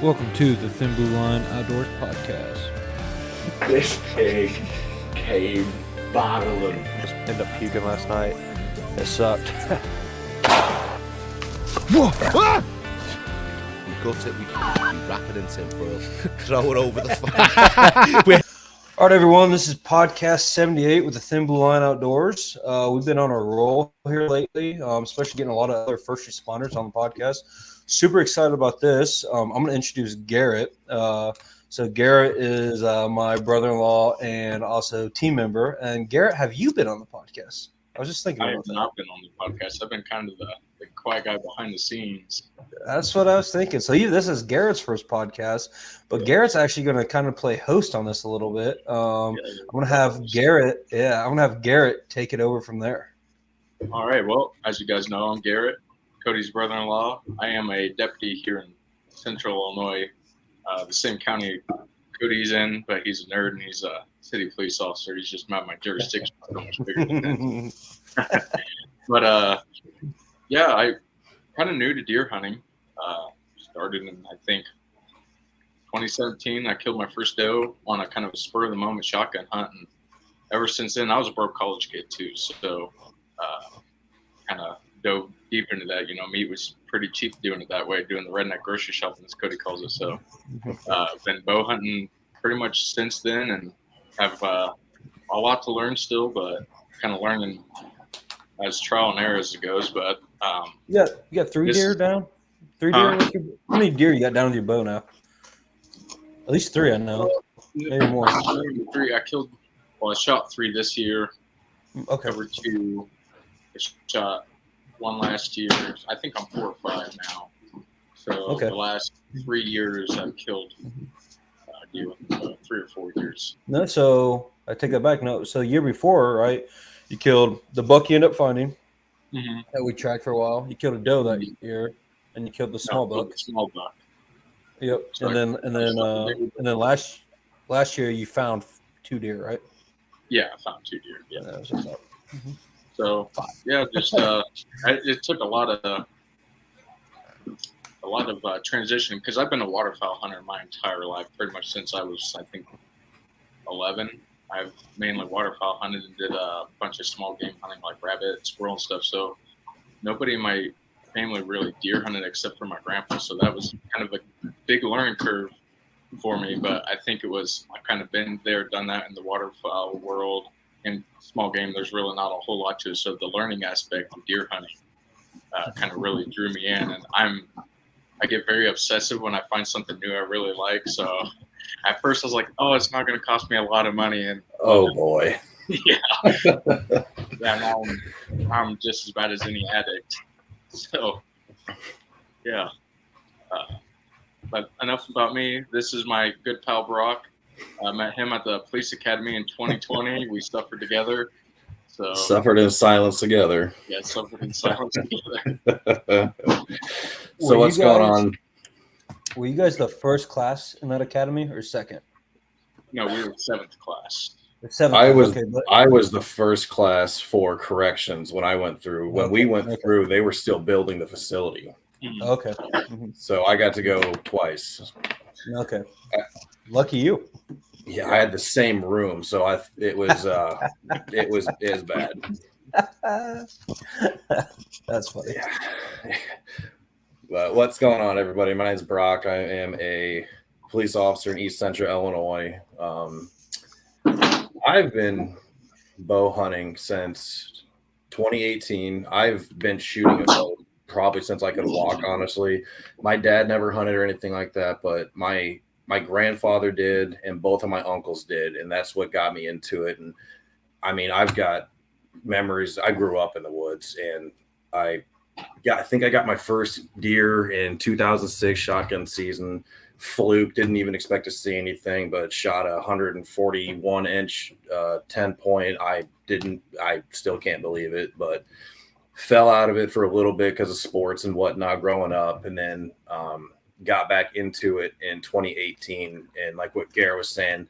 Welcome to the Thin Blue Line Outdoors Podcast. This pig came bottling. Just ended up puking last night. It sucked. Whoa! Ah! We gut it, we wrap it in tinfoil, throw it over the fire. All right, everyone, this is podcast 78 with the Thin Blue Line Outdoors. We've been on a roll here lately, especially getting a lot of other first responders on the podcast. Super excited about this. I'm going to introduce Garrett. So Garrett is my brother-in-law and also team member. And Garrett, have you been on the podcast? I was just thinking I about have that. not been on the podcast. I've been kind of the quiet guy behind the scenes. That's what I was thinking. So this is Garrett's first podcast, but Garrett's actually going to kind of play host on this a little bit. I'm going to have Garrett. Yeah, I'm going to have Garrett take it over from there. All right. Well, as you guys know, I'm Garrett, Cody's brother-in-law. I am a deputy here in Central Illinois, the same county Cody's in, but he's a nerd and he's a city police officer. He's just not my jurisdiction. So much bigger than him. But yeah, I kind of new to deer hunting. Started in, I think, 2017. I killed my first doe on a kind of a spur of the moment shotgun hunt, and ever since then, I was a broke college kid too. So kind of dove deep into that. You know, meat was pretty cheap doing it that way, doing the redneck grocery shopping, as Cody calls it. So been bow hunting pretty much since then, and have a lot to learn still, but kind of learning as trial and error as it goes. But you got three deer down? Three deer? How many deer you got down with your bow now? At least three, I know. Maybe more. Three. I shot 3 this year. Okay. Covered 2. I shot 1 last year. I think I'm 4 or 5 now. So the last 3 years I've killed deer with 3 or 4 years. No, so I take that back. No, so year before, right? You killed the buck you ended up finding that we tracked for a while. You killed a doe that year, and you killed the small buck. Small buck. Yep. So and then last year you found 2 deer, right? Yeah, I found 2 deer. Yeah. That was about. So yeah, just it took a lot of transition, because I've been a waterfowl hunter my entire life, pretty much since I was, I think, 11. I've mainly waterfowl hunted and did a bunch of small game hunting like rabbit, squirrel, and stuff. So nobody in my family really deer hunted except for my grandpa. So that was kind of a big learning curve for me. But I think I've kind of been there, done that in the waterfowl world. In small game, there's really not a whole lot to it. So the learning aspect of deer hunting kind of really drew me in. And I get very obsessive when I find something new I really like. So at first I was like, oh, it's not going to cost me a lot of money. And Oh boy. Yeah. Now I'm just as bad as any addict. So yeah. But enough about me. This is my good pal Brock. I met him at the police academy in 2020. We suffered together. So Suffered in silence together. Yeah, suffered in silence together. So what's going on? Were you guys the first class in that academy or second? No, we were 7th class. I was the first class for corrections when I went through. When we went through, they were still building the facility. Okay. So I got to go twice. Okay. Lucky you. Yeah, I had the same room, so it was bad. That's funny. Yeah. But what's going on, everybody? My name's Brock. I am a police officer in East Central Illinois. I've been bow hunting since 2018. I've been shooting a bow probably since I could walk, honestly. My dad never hunted or anything like that, but my grandfather did, and both of my uncles did, and that's what got me into it. And I mean, I've got memories. I grew up in the woods, and I think I got my first deer in 2006 shotgun season. Fluke, didn't even expect to see anything, but shot a 141 inch 10 point. I still can't believe it, but fell out of it for a little bit because of sports and whatnot growing up, and then got back into it in 2018. And like what Garrett was saying,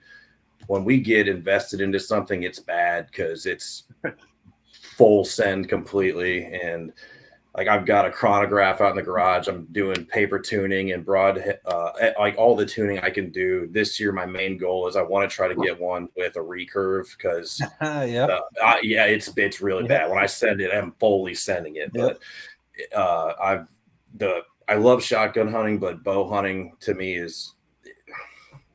when we get invested into something, it's bad because it's full send completely. And like I've got a chronograph out in the garage. I'm doing paper tuning and like all the tuning I can do. This year, my main goal is I want to try to get one with a recurve because Yeah. It's really bad. When I send it, I'm fully sending it. Yep. But I love shotgun hunting, but bow hunting to me is,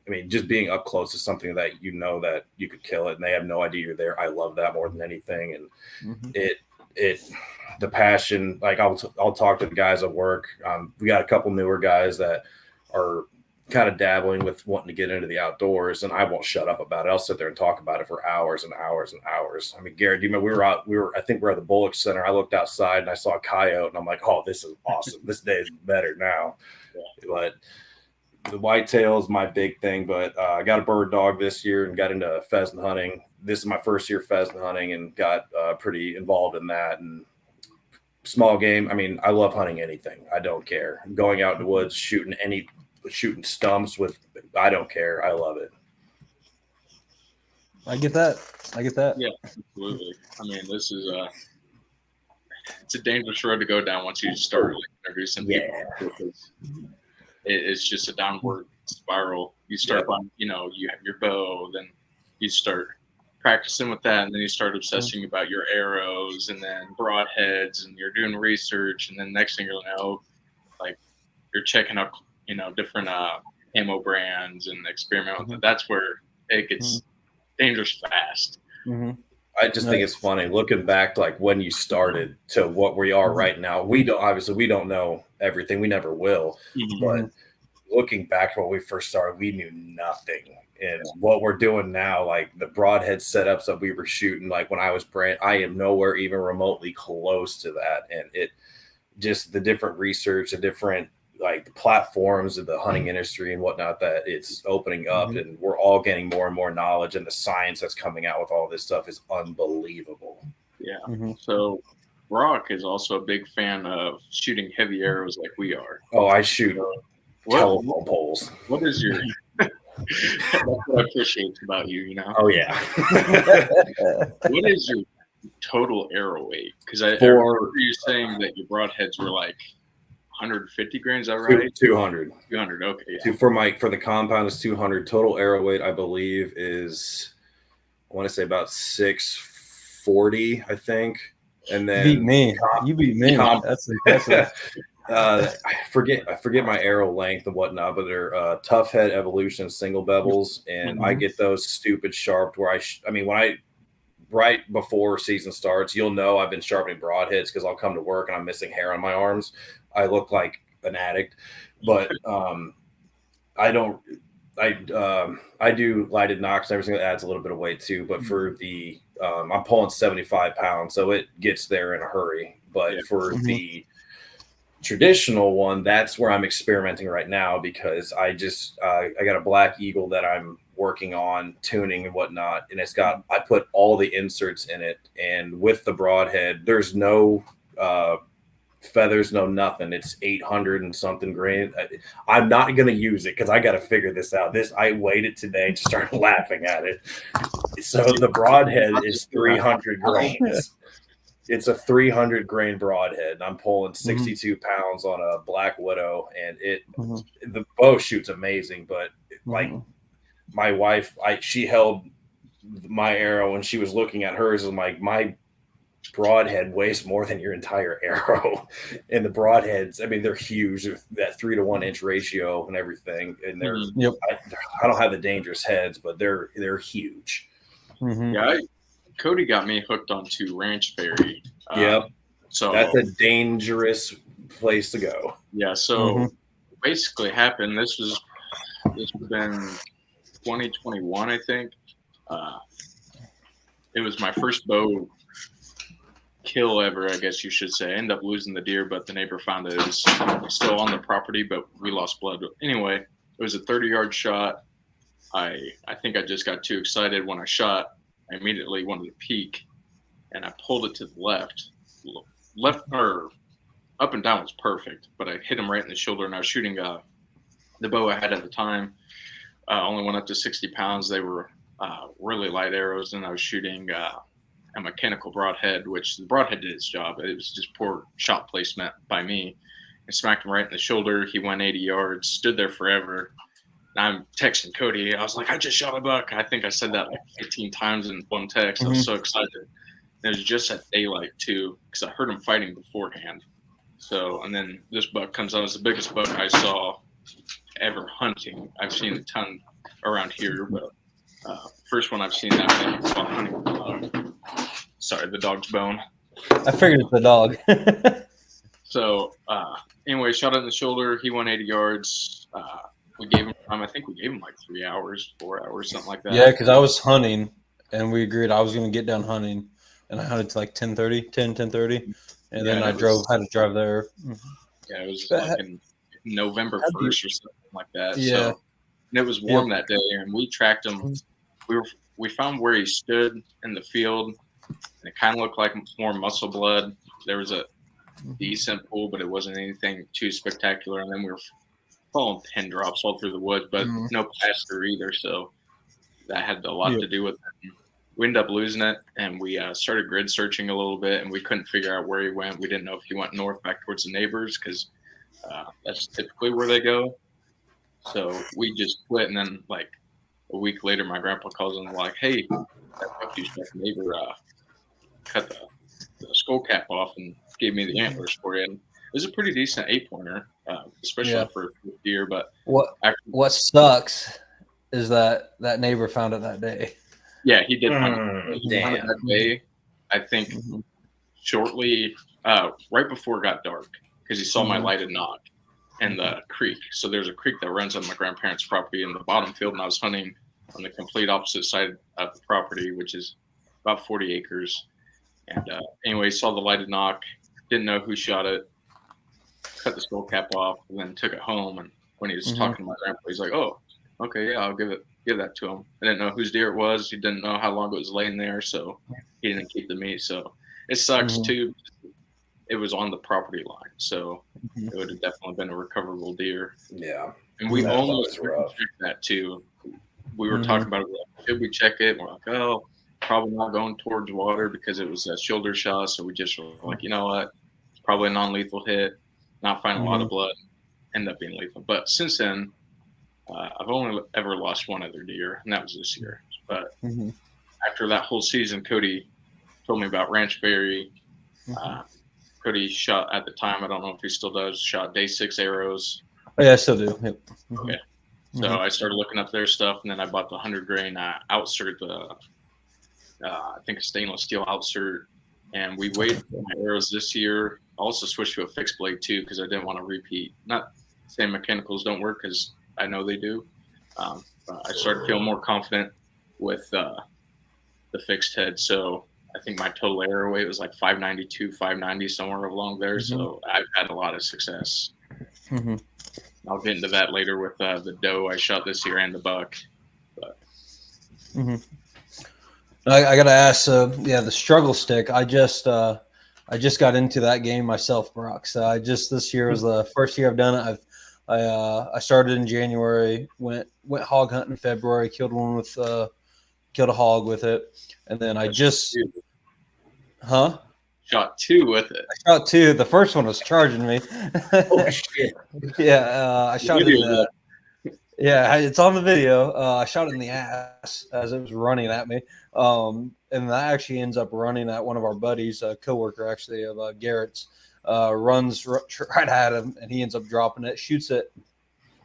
I mean, just being up close to something that you know that you could kill it and they have no idea you're there. I love that more than anything. And the passion, like I'll talk to the guys at work. We got a couple newer guys that are kind of dabbling with wanting to get into the outdoors, and I won't shut up about it. I'll sit there and talk about it for hours and hours and hours. I mean, Garrett, do you remember I think we're at the Bullock Center. I looked outside and I saw a coyote and I'm like, oh, this is awesome. This day is better now. But the whitetail is my big thing, but I got a bird dog this year and got into pheasant hunting. This is my first year pheasant hunting and got pretty involved in that. And small game, I mean, I love hunting anything. I don't care. Going out in the woods, shooting stumps with, I don't care. I love it. I get that. Yeah, absolutely. I mean, this is it's a dangerous road to go down once you start introducing people. Because it's just a downward spiral. You start on, you have your bow, then you start practicing with that, and then you start obsessing about your arrows and then broadheads, and you're doing research, and then next thing you'll know, like you're checking out, different ammo brands and experiment with it. That's where it gets dangerous fast. I just think it's funny looking back to like when you started to what we are right now. We don't know everything. We never will. But looking back to when we first started, we knew nothing. And what we're doing now, like the broadhead setups that we were shooting, like when I was I am nowhere even remotely close to that. And it just the different research, the different like the platforms of the hunting industry and whatnot that it's opening up, and we're all getting more and more knowledge, and the science that's coming out with all this stuff is unbelievable. Yeah. So Brock is also a big fan of shooting heavy arrows like we are. Oh, I shoot telephone poles. What is your that's what I appreciate about you, Oh yeah. What is your total arrow weight? Because I remember you saying that your broadheads were like 150 grains, is that right? 200. 200, okay. Yeah. For the compound is 200. Total arrow weight, I believe, is I want to say about 640, I think. And then you beat me. That's impressive. I forget my arrow length and whatnot, but they're Tough Head Evolution single bevels, and I get those stupid sharp where right before season starts, you'll know I've been sharpening broadheads because I'll come to work and I'm missing hair on my arms. I look like an addict, but I do lighted knocks and everything that adds a little bit of weight too. But for the I'm pulling 75 pounds, so it gets there in a hurry. But for the traditional one, that's where I'm experimenting right now because I got a Black Eagle that I'm working on tuning and whatnot, and I put all the inserts in it, and with the broadhead, there's no feathers, no nothing. It's 800 and something grain. I'm not going to use it because I got to figure this out. I waited today to start laughing at it. So the broadhead is 300 grains. It's a 300 grain broadhead. I'm pulling 62 pounds on a Black Widow, and the bow shoots amazing. But like my wife, she held my arrow and she was looking at hers and like my broadhead weighs more than your entire arrow. And the broadheads, I mean, they're huge. They're that 3 to 1 inch ratio and everything. And they're I don't have the dangerous heads, but they're huge. Yeah, Cody got me hooked onto Ranch Berry. So that's a dangerous place to go. Yeah. So basically happened. This was been 2021, I think. It was my first bow kill ever, I guess you should say. I ended up losing the deer, but the neighbor found it. It was still on the property, but we lost blood. Anyway, it was a 30-yard shot. I think I just got too excited when I shot. I immediately wanted to peek, and I pulled it to the left. Or up and down was perfect, but I hit him right in the shoulder, and I was shooting the bow I had at the time. Only went up to 60 pounds. They were really light arrows, and I was shooting a mechanical broadhead, which the broadhead did its job. It was just poor shot placement by me. I smacked him right in the shoulder. He went 80 yards, stood there forever. And I'm texting Cody. I was like, I just shot a buck. I think I said that like 15 times in one text. I was so excited. And it was just at daylight too, because I heard him fighting beforehand. So, and then this buck comes out. It's the biggest buck I saw ever hunting. I've seen a ton around here, but first one I've seen that big while hunting. Sorry, the dog's bone. I figured it's the dog. So anyway, shot it in the shoulder. He went 80 yards. We gave him time. I think we gave him like 3 hours, 4 hours, something like that. Yeah, because I was hunting, and we agreed I was going to get down hunting, and I hunted to like 10:30, and then I had to drive there. Yeah, it was like in November 1st or something like that. Yeah. So, and it was warm that day, and we tracked him. We found where he stood in the field, and it kind of looked like more muscle blood. There was a decent pool, but it wasn't anything too spectacular. And then we were following pin drops all through the woods, but no pasture either. So that had a lot to do with it. We ended up losing it, and we started grid searching a little bit, and we couldn't figure out where he went. We didn't know if he went north back towards the neighbors, because that's typically where they go. So we just quit, and then like a week later, my grandpa calls and like, "Hey, that neighbor cut the skull cap off and gave me the antlers for you." And it was a pretty decent 8-pointer, especially for deer. But what sucks is that neighbor found it that day. Yeah, he did find it that day. I think shortly, right before it got dark, because he saw my lighted knock in the creek. So there's a creek that runs on my grandparents' property in the bottom field, and I was hunting on the complete opposite side of the property, which is about 40 acres. And anyway, saw the lighted knock, didn't know who shot it, cut the skull cap off, and then took it home. And when he was talking to my grandpa, he's like, "Oh, okay, yeah, I'll give that to him." I didn't know whose deer it was. He didn't know how long it was laying there, so he didn't keep the meat. So it sucks too. It was on the property line, so it would have definitely been a recoverable deer. Yeah, and we almost checked that too. We were talking about it. Like, should we check it? And we're like, oh, probably not going towards water because it was a shoulder shot. So we just were like, you know what? It's probably a non-lethal hit. Not finding a lot of blood. End up being lethal. But since then, I've only ever lost one other deer, and that was this year. But after that whole season, Cody told me about Ranch Berry. Cody shot at the time, I don't know if he still does, shot day 6 arrows. Oh, yeah, I still do. Yep. Okay. So I started looking up their stuff, and then I bought the 100 grain outsert, I think a stainless steel outsert, and we weighed my arrows this year. I also switched to a fixed blade too because I didn't want to repeat. Not saying mechanicals don't work, because I know they do. I started feeling more confident with the fixed head. So I think my total arrow weight was like 592, 590, somewhere along there. So I've had a lot of success. I'll get into that later with the doe I shot this year and the buck. But I gotta ask. The struggle stick. I just got into that game myself, Brock. So this year was the first year I've done it. I started in January, went hog hunting in February, killed a hog with it, and then shot 2 with it. I shot 2. The first one was charging me. Oh shit! Yeah, I shot it. It's on the video. I shot it in the ass as it was running at me, and that actually ends up running at one of our buddies, a coworker actually of Garrett's. Runs right at him, and he ends up dropping it. Shoots it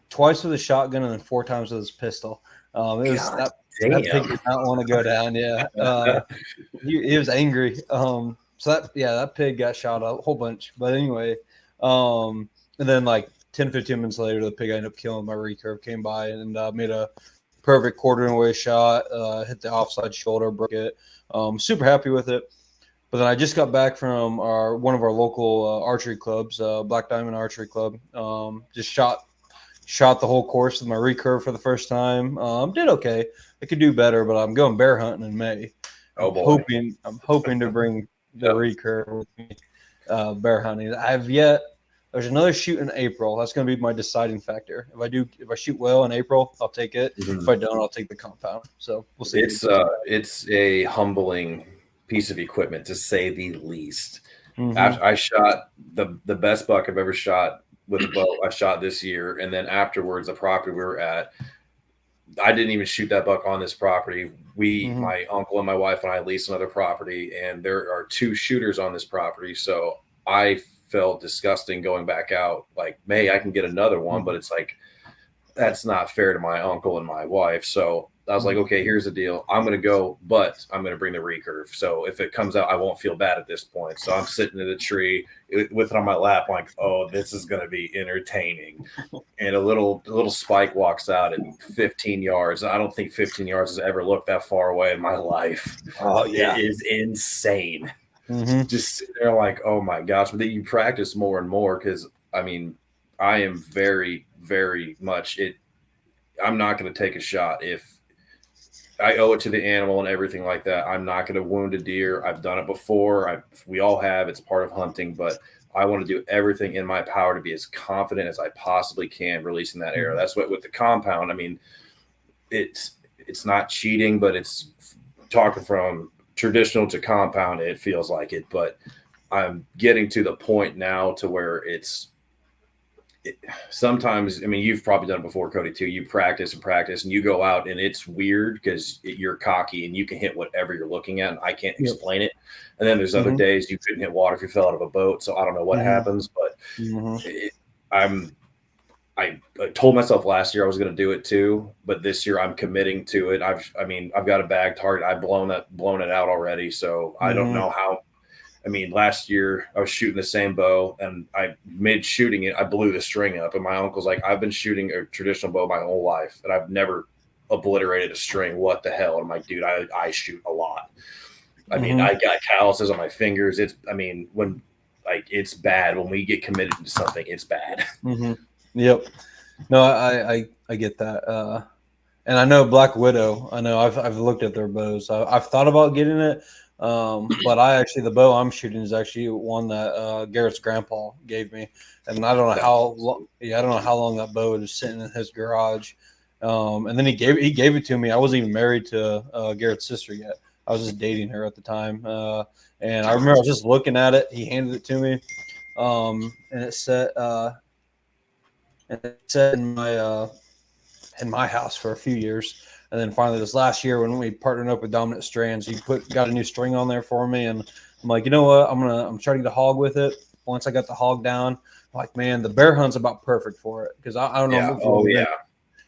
twice with a shotgun and then 4 times with his pistol. That pig did not want to go down. Yeah, he was angry. That pig got shot a whole bunch. But anyway, and then like 10-15 minutes later, the pig I ended up killing. My recurve came by and made a perfect quartering away shot. Hit the offside shoulder, broke it. Super happy with it. But then I just got back from one of our local archery clubs, Black Diamond Archery Club. Just shot the whole course with my recurve for the first time. Did okay. I could do better, but I'm going bear hunting in May. Oh boy! I'm hoping to bring the recurve with me bear hunting. There's another shoot in April. That's going to be my deciding factor. If I shoot well in April, I'll take it. If I don't, I'll take the compound. So we'll see. It's a humbling piece of equipment, to say the least. Mhm. I shot the best buck I've ever shot with a bow. I shot this year, and then afterwards, the property we were at, I didn't even shoot that buck on this property. My uncle and my wife and I leased another property, and there are 2 shooters on this property. So I felt disgusting going back out. Like, hey, I can get another one, but it's like, that's not fair to my uncle and my wife. So I was like, okay, here's the deal. I'm going to go, but I'm going to bring the recurve. So if it comes out, I won't feel bad at this point. So I'm sitting in the tree with it on my lap, like, oh, this is going to be entertaining. And a little spike walks out at 15 yards. I don't think 15 yards has ever looked that far away in my life. Oh, yeah. It is insane. Mhm. Just sitting there like, oh my gosh. But then you practice more and more, because I mean, I am very, very much it. I'm not going to take a shot if I owe it to the animal and everything like that. I'm not going to wound a deer. I've done it before. We all have. It's part of hunting, but I want to do everything in my power to be as confident as I possibly can releasing that arrow. That's what with the compound. I mean, it's not cheating, but it's talking from traditional to compound. It feels like it, but I'm getting to the point now to where sometimes, I mean, you've probably done it before, Cody, too. You practice and you go out, and it's weird because you're cocky and you can hit whatever you're looking at, and I can't explain it. And then there's other days you couldn't hit water if you fell out of a boat. So I don't know what happens, but I told myself last year I was going to do it too, but this year I'm committing to it. I've got a bag target. I've blown it out already. So I don't know how. I mean, last year I was shooting the same bow, and mid shooting it, I blew the string up. And my uncle's like, I've been shooting a traditional bow my whole life, and I've never obliterated a string. What the hell? And I'm like, dude, I shoot a lot. I mean, I got calluses on my fingers. It's bad when we get committed to something. It's bad. Yep. No, I get that. And I know Black Widow. I know I've looked at their bows. I've thought about getting it. But the bow I'm shooting is actually one that Garrett's grandpa gave me, and I don't know how long. Yeah, I don't know how long that bow was sitting in his garage. And then he gave it to me. I wasn't even married to Garrett's sister yet. I was just dating her at the time. And I remember I was just looking at it. He handed it to me, and it said in my house for a few years. And then finally this last year when we partnered up with Dominant Strands, he got a new string on there for me. And I'm like, you know what? I'm trying to get a hog with it. Once I got the hog down, I'm like, man, the bear hunt's about perfect for it. Because I don't know. I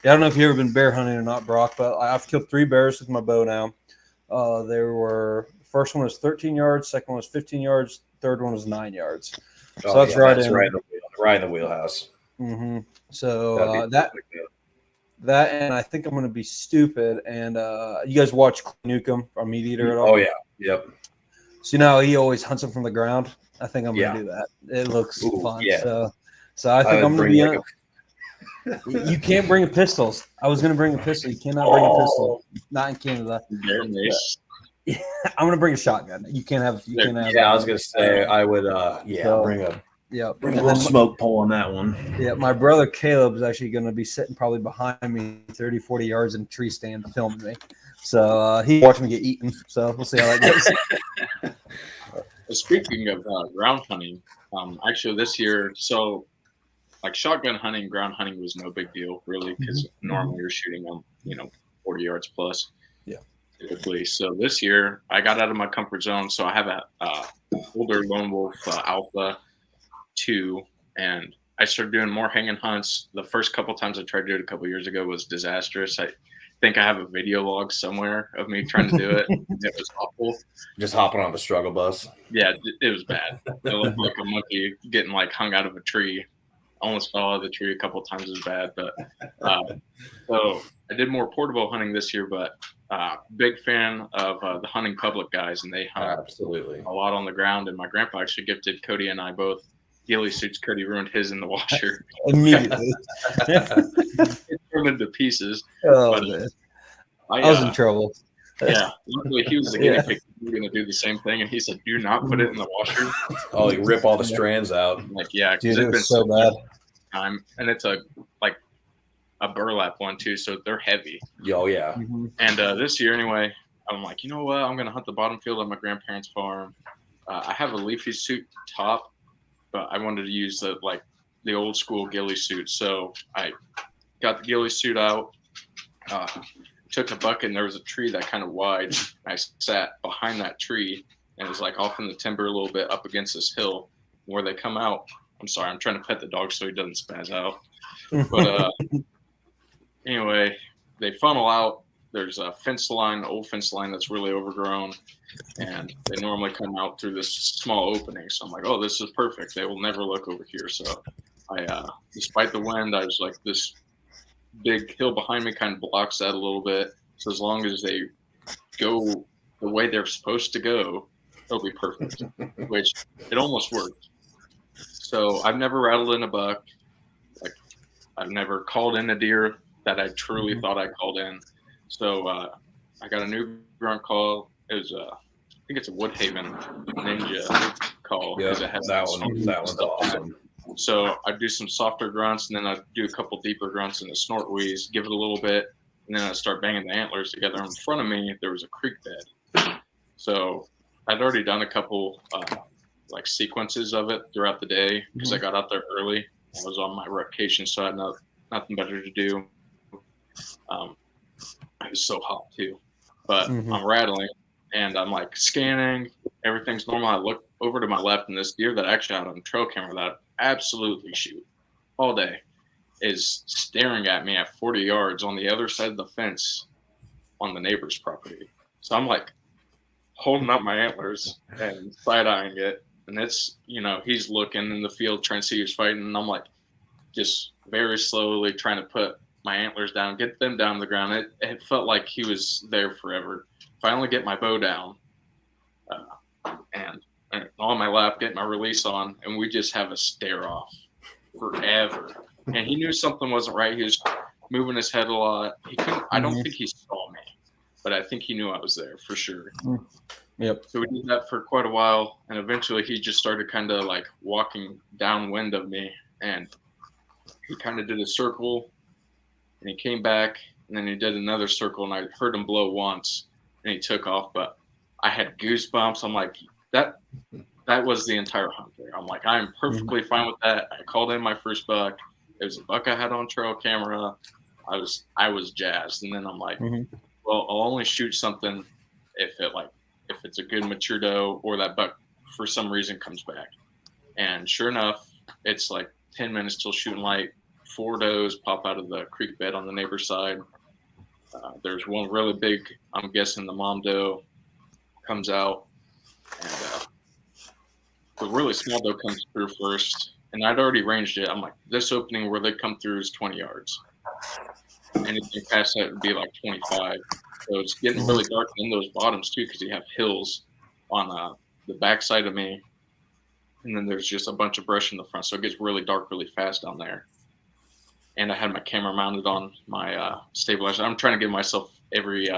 don't know if you've ever been bear hunting or not, Brock, but I've killed 3 bears with my bow now. The first one was 13 yards, second one was 15 yards, third one was 9 yards. So that's right in the wheelhouse. So that, and I think I'm going to be stupid. And you guys watch Newcomb, our meat eater at all? Oh, yeah. Yep. So, he always hunts them from the ground. I think I'm going to do that. It looks fun. Yeah. So I think I'm going to be you can't bring pistols. I was going to bring a pistol. You cannot bring a pistol. Not in Canada. I'm going to bring a shotgun. You can't have. I was going to say I would. Bring a. Yeah, bring a little smoke pole on that one. Yeah, my brother Caleb is actually going to be sitting probably behind me 30, 40 yards in a tree stand filming me. So he watched me get eaten. So we'll see how that goes. Speaking of ground hunting, actually this year, so like shotgun hunting, ground hunting was no big deal really because normally you're shooting them, 40 yards plus. Yeah. Typically. So this year I got out of my comfort zone. So I have a older Lone Wolf Alpha 2, and I started doing more hanging hunts. The first couple times I tried to do it a couple years ago was disastrous. I think I have a video log somewhere of me trying to do it. It was awful. Just hopping on the struggle bus. Yeah, it was bad. It looked like a monkey getting hung out of a tree. Almost fell out of the tree a couple times. It was bad, but so I did more portable hunting this year. But big fan of the Hunting Public guys, and they hunt absolutely a lot on the ground. And my grandpa actually gifted Cody and I both ghillie suits. Cody ruined his in the washer immediately. It turned into pieces. Oh, man. I was in trouble. Yeah, luckily he was the guinea pig. We were going to do the same thing, and he said, "Do not put it in the washer." Oh, you rip all the strands out. Yeah, dude, it was so bad. And it's a burlap one too, so they're heavy. Oh yeah. And this year, anyway, I'm like, you know what? I'm going to hunt the bottom field at my grandparents' farm. I have a leafy suit top, but I wanted to use the old school ghillie suit. So I got the ghillie suit out, took a bucket, and there was a tree that kind of wide. I sat behind that tree, and it was like off in the timber a little bit up against this hill where they come out. I'm sorry, I'm trying to pet the dog so he doesn't spaz out. But anyway, they funnel out. There's a fence line, old fence line that's really overgrown, and they normally come out through this small opening. So I'm like, oh, this is perfect. They will never look over here. So I, despite the wind, I was like, this big hill behind me kind of blocks that a little bit. So as long as they go the way they're supposed to go, it'll be perfect, which it almost worked. So I've never rattled in a buck. Like, I've never called in a deer that I truly thought I called in. So I got a new grunt call. It was I think it's a Woodhaven Ninja call. Yeah, It has that one's awesome. So I do some softer grunts, and then I do a couple deeper grunts and a snort wheeze, give it a little bit, and then I start banging the antlers together. In front of me, there was a creek bed. So I'd already done a couple like sequences of it throughout the day because I got out there early. I was on my rotation, so I had nothing better to do. It was so hot too, but I'm rattling and I'm like scanning. Everything's normal. I look over to my left, and this deer that I actually had on trail camera that I absolutely shoot all day is staring at me at 40 yards on the other side of the fence on the neighbor's property. So I'm like holding up my antlers and side-eyeing it. And it's, he's looking in the field trying to see who's fighting. And I'm like just very slowly trying to put my antlers down, get them down to the ground. It felt like he was there forever. Finally get my bow down and on my lap, get my release on, and we just have a stare off forever. And he knew something wasn't right. He was moving his head a lot. He couldn't. I don't think he saw me, but I think he knew I was there for sure. Yep. So we did that for quite a while, and eventually he just started kind of like walking downwind of me, and he kind of did a circle, and he came back, and then he did another circle, and I heard him blow once, and he took off. But I had goosebumps. I'm like, that was the entire hunt there. I'm like, I'm perfectly fine with that. I called in my first buck. It was a buck I had on trail camera. I was jazzed. And then I'm like, well, I'll only shoot something if it's a good mature doe or that buck for some reason comes back. And sure enough, it's like 10 minutes till shooting light. 4 does pop out of the creek bed on the neighbor's side. There's one really big, I'm guessing the mom doe comes out, and the really small doe comes through first, and I'd already ranged it. I'm like, this opening where they come through is 20 yards. Anything past that would be like 25. So it's getting really dark in those bottoms too, because you have hills on the backside of me, and then there's just a bunch of brush in the front, so it gets really dark really fast down there. And I had my camera mounted on my stabilizer. I'm trying to give myself every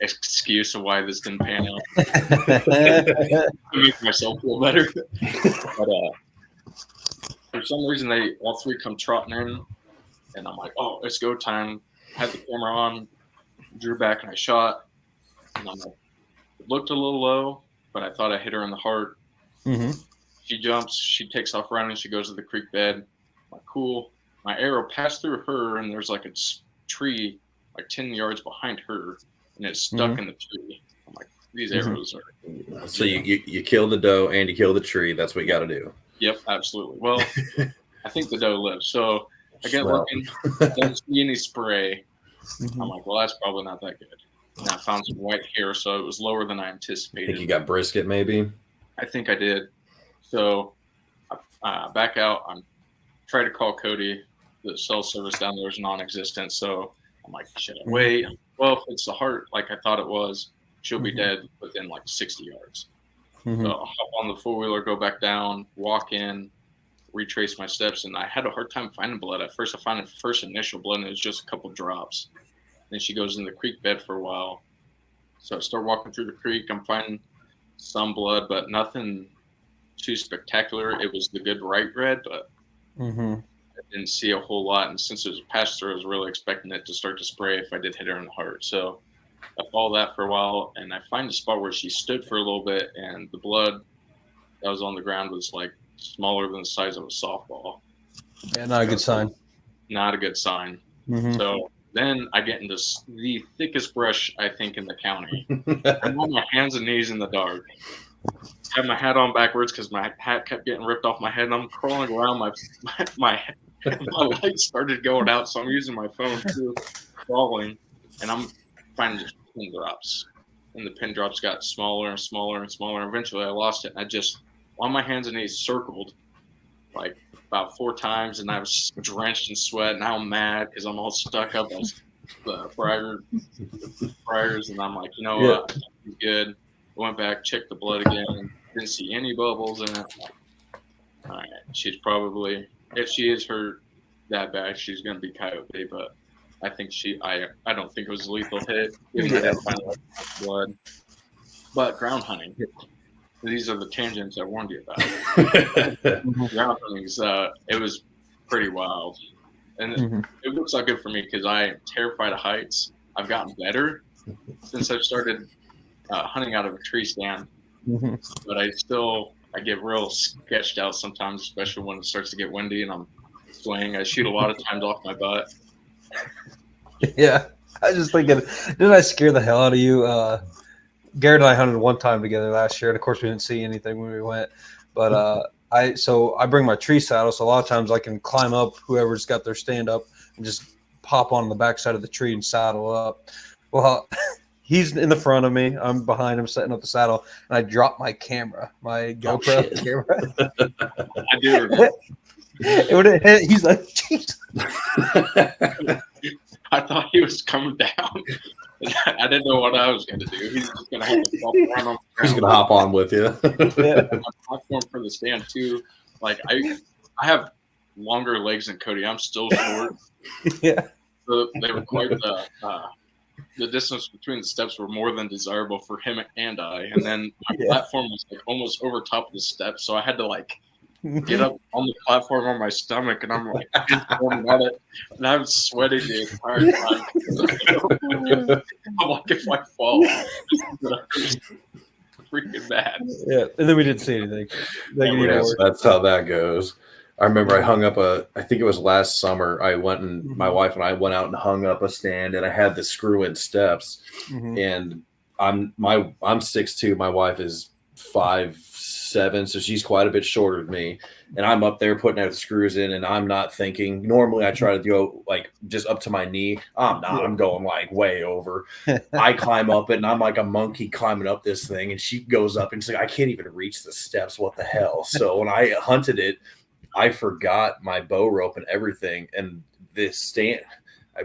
excuse of why this didn't pan out to make myself feel better. But for some reason, they all three come trotting in, and I'm like, oh, it's go time. Had the camera on, drew back, and I shot. And I'm like, it looked a little low, but I thought I hit her in the heart. She jumps, she takes off running, she goes to the creek bed. I'm like, cool. My arrow passed through her, and there's like a tree like 10 yards behind her, and it's stuck in the tree. I'm like, these arrows are. So you kill the doe and you kill the tree. That's what you got to do. Yep, absolutely. Well, I think the doe lives. So I get looking, don't see any spray. I'm like, well, that's probably not that good. And I found some white hair, so it was lower than I anticipated. Think you got brisket, maybe? I think I did. So I back out. I'm trying to call Cody. The cell service down there is non-existent. So I'm like, should I wait? Well, if it's the heart like I thought it was, she'll be dead within like 60 yards. So I'll hop on the four-wheeler, go back down, walk in, retrace my steps, and I had a hard time finding blood. At first, I found the first initial blood, and it was just a couple drops. Then she goes in the creek bed for a while. So I start walking through the creek. I'm finding some blood, but nothing too spectacular. It was the good right red, but I didn't see a whole lot. And since it was a pass-through, I was really expecting it to start to spray if I did hit her in the heart. So I follow that for a while, and I find a spot where she stood for a little bit, and the blood that was on the ground was like smaller than the size of a softball. Yeah, not a good sign. Not a good sign. Mhm. So then I get into the thickest brush, I think, in the county. I'm on my hands and knees in the dark. I have my hat on backwards because my hat kept getting ripped off my head, and I'm crawling around. My light started going out, so I'm using my phone too, crawling, and I'm finding just pin drops. And the pin drops got smaller and smaller and smaller. And eventually I lost it. And I just, on my hands and knees, circled like about 4 times, and I was drenched in sweat. Now I'm mad because I'm all stuck up as the briars, and I'm like, you know what, I think I'm good. I went back, checked the blood again, didn't see any bubbles in it. All right, she's probably, if she is hurt that bad, she's going to be coyote, but I think I don't think it was a lethal hit, even though I didn't find blood. But ground hunting, these are the tangents I warned you about. Ground hunting, it was pretty wild. And it looks like good for me because I am terrified of heights. I've gotten better since I've started hunting out of a tree stand. But I get real sketched out sometimes, especially when it starts to get windy and I'm swaying. I shoot a lot of times off my butt. Yeah, I was just thinking, didn't I scare the hell out of you? Garrett and I hunted one time together last year, and of course we didn't see anything when we went. But I bring my tree saddle, so a lot of times I can climb up whoever's got their stand up and just pop on the backside of the tree and saddle up. Well, he's in the front of me. I'm behind him setting up the saddle, and I drop my camera, my GoPro camera. I do remember. It would have hit. He's like, jeez. I thought he was coming down. I didn't know what I was going to do. He's just going to have to bump around on the ground. He's going to hop on with you. Yeah. My platform for the stand too. Like I have longer legs than Cody. I'm still short. Yeah. So they were quite the distance between the steps were more than desirable for him and I. And then my platform was like almost over top of the steps, so I had to like get up on the platform on my stomach, and I'm like going at it, and I'm sweating the entire time. I'm like, if I fall, freaking bad. Yeah, and then we didn't see anything. Yes, that's how that goes. I remember I hung up I think it was last summer. I went and my wife and I went out and hung up a stand, and I had the screw-in steps. And I'm 6'2", my wife is 5'7", so she's quite a bit shorter than me. And I'm up there putting out the screws in, and I'm not thinking. Normally I try to go like just up to my knee. I'm not. I'm going like way over. I climb up it, and I'm like a monkey climbing up this thing, and she goes up, and she's like, I can't even reach the steps. What the hell? So when I hunted it, I forgot my bow rope and everything. And this stand,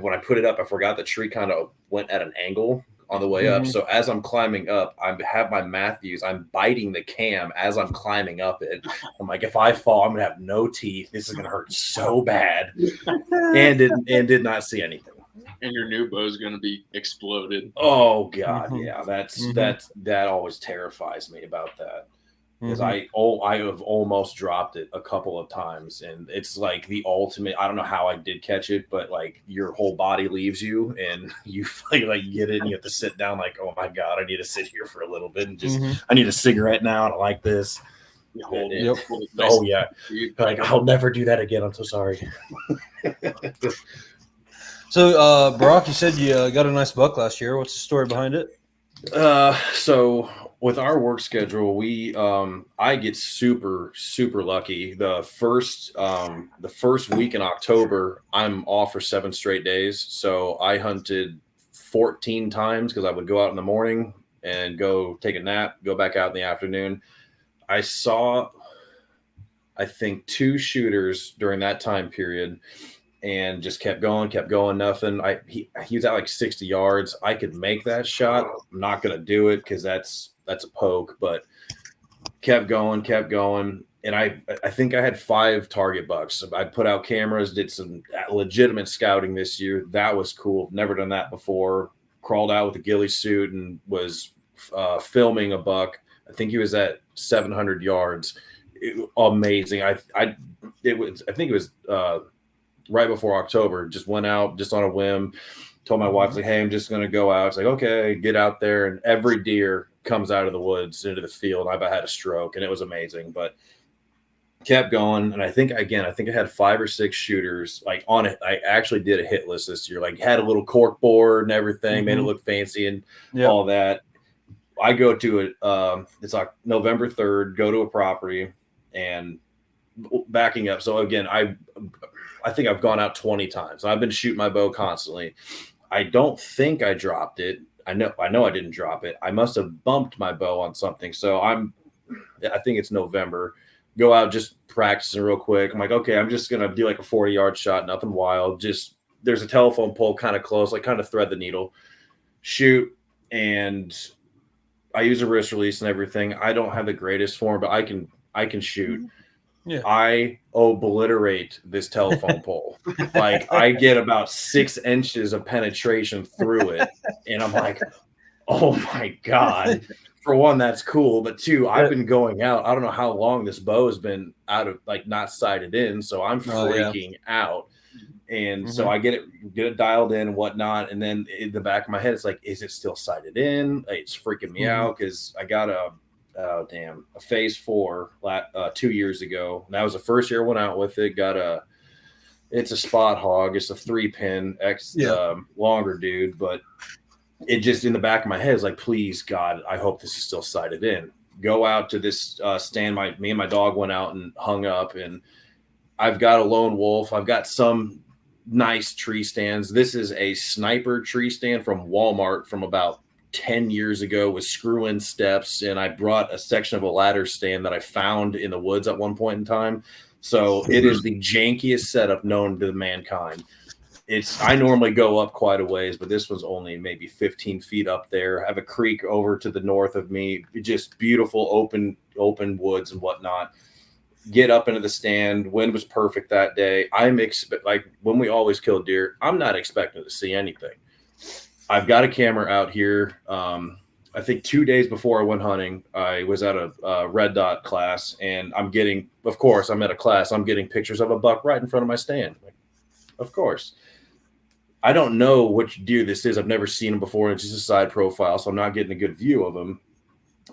when I put it up, I forgot the tree kind of went at an angle on the way up. So as I'm climbing up, I have my Matthews. I'm biting the cam as I'm climbing up it. I'm like, if I fall, I'm going to have no teeth. This is going to hurt so bad. And did not see anything. And your new bow is going to be exploded. Oh, God. Yeah, that always terrifies me about that. Because I have almost dropped it a couple of times, and it's like the ultimate. I don't know how I did catch it, but like your whole body leaves you, and you like get it, and you have to sit down. Like, oh my God, I need to sit here for a little bit and just. I need a cigarette now. I don't like this. Oh yeah, like I'll never do that again. I'm so sorry. So, Brock, you said you got a nice buck last year. What's the story behind it? So with our work schedule, I get super lucky. The first week in October, I'm off for 7 straight days. So I hunted 14 times because I would go out in the morning and go take a nap, go back out in the afternoon. I saw, I think, 2 shooters during that time period. And just kept going, nothing. He was at like 60 yards. I could make that shot. I'm not going to do it because that's a poke, but kept going. And I think I had 5 target bucks. I put out cameras, did some legitimate scouting this year. That was cool. Never done that before. Crawled out with a ghillie suit and was filming a buck. I think he was at 700 yards. Amazing. I think it was right before October, just went out just on a whim, Told my wife, like, hey, I'm just going to go out. It's like, okay, get out there. And every deer comes out of the woods into the field. I've had a stroke, and it was amazing, but kept going. And I think I had 5 or 6 shooters like on it. I actually did a hit list this year, like had a little cork board and everything, made it look fancy and all that. I go to it. It's like November 3rd, go to a property and backing up. So again, I think I've gone out 20 times. I've been shooting my bow constantly. I don't think I dropped it. I know I didn't drop it. I must have bumped my bow on something. So I think it's November. Go out just practicing real quick. I'm like, okay, I'm just gonna do like a 40-yard shot, nothing wild. Just there's a telephone pole kind of close, like kind of thread the needle, shoot, and I use a wrist release and everything. I don't have the greatest form, but I can shoot. Yeah. I obliterate this telephone pole. Like I get about 6 inches of penetration through it. And I'm like, oh my God. For one, that's cool. But 2, I've been going out. I don't know how long this bow has been out of like not sighted in. So I'm freaking out. And so I get it dialed in and whatnot. And then in the back of my head, it's like, is it still sighted in? It's freaking me out because I got a phase 4 2 years ago. And that was the first year I went out with it. It's a spot hog. It's a 3-pin longer dude, but it just in the back of my head is like, please God, I hope this is still sighted in. Go out to this stand. Me and my dog went out and hung up, and I've got a lone wolf. I've got some nice tree stands. This is a sniper tree stand from Walmart from about 10 years ago with screw-in steps, and I brought a section of a ladder stand that I found in the woods at one point in time. So it is the jankiest setup known to mankind. I normally go up quite a ways, but this was only maybe 15 feet up there. I have a creek over to the north of me, just beautiful open woods and whatnot. Get up into the stand. Wind was perfect that day. Like when we always kill deer, I'm not expecting to see anything. I've got a camera out here. I think 2 days before I went hunting, I was at a red dot class, and I'm at a class. I'm getting pictures of a buck right in front of my stand. Like, of course. I don't know which deer this is. I've never seen him before. It's just a side profile, so I'm not getting a good view of him.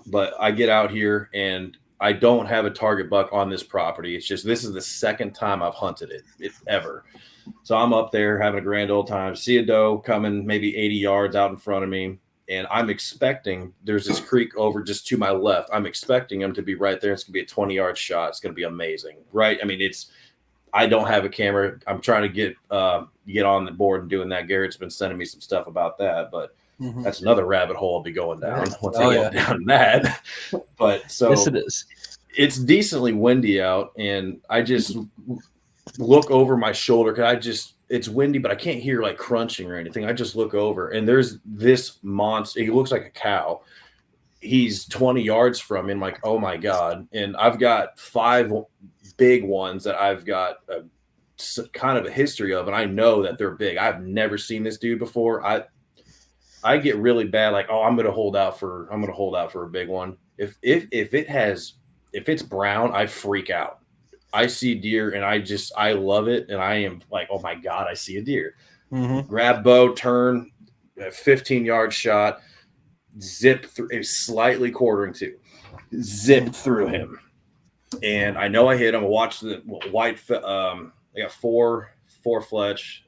But I get out here, and I don't have a target buck on this property. It's just this is the second time I've hunted it ever. So I'm up there having a grand old time. See a doe coming maybe 80 yards out in front of me, and I'm expecting there's this creek over just to my left. I'm expecting him to be right there. It's going to be a 20-yard shot. It's going to be amazing, right? I mean, I don't have a camera. I'm trying to get on the board and doing that. Garrett's been sending me some stuff about that, but that's another rabbit hole I'll be going down once I get down that. But so yes, it is. It's decently windy out, and I just look over my shoulder because it's windy, but I can't hear like crunching or anything. I just look over, and there's this monster. He looks like a cow. He's 20 yards from me. I'm like, oh my God. And I've got 5 big ones that I've got kind of a history of, and I know that they're big. I've never seen this dude before. I get really bad, like, oh, I'm gonna hold out for a big one. If it's brown, I freak out. I see deer and I love it, and I am like, oh my God, I see a deer. Grab bow, turn, 15-yard shot, zip through, slightly quartering to, zip through him. And I know I hit him. I watched the white. I got four fletch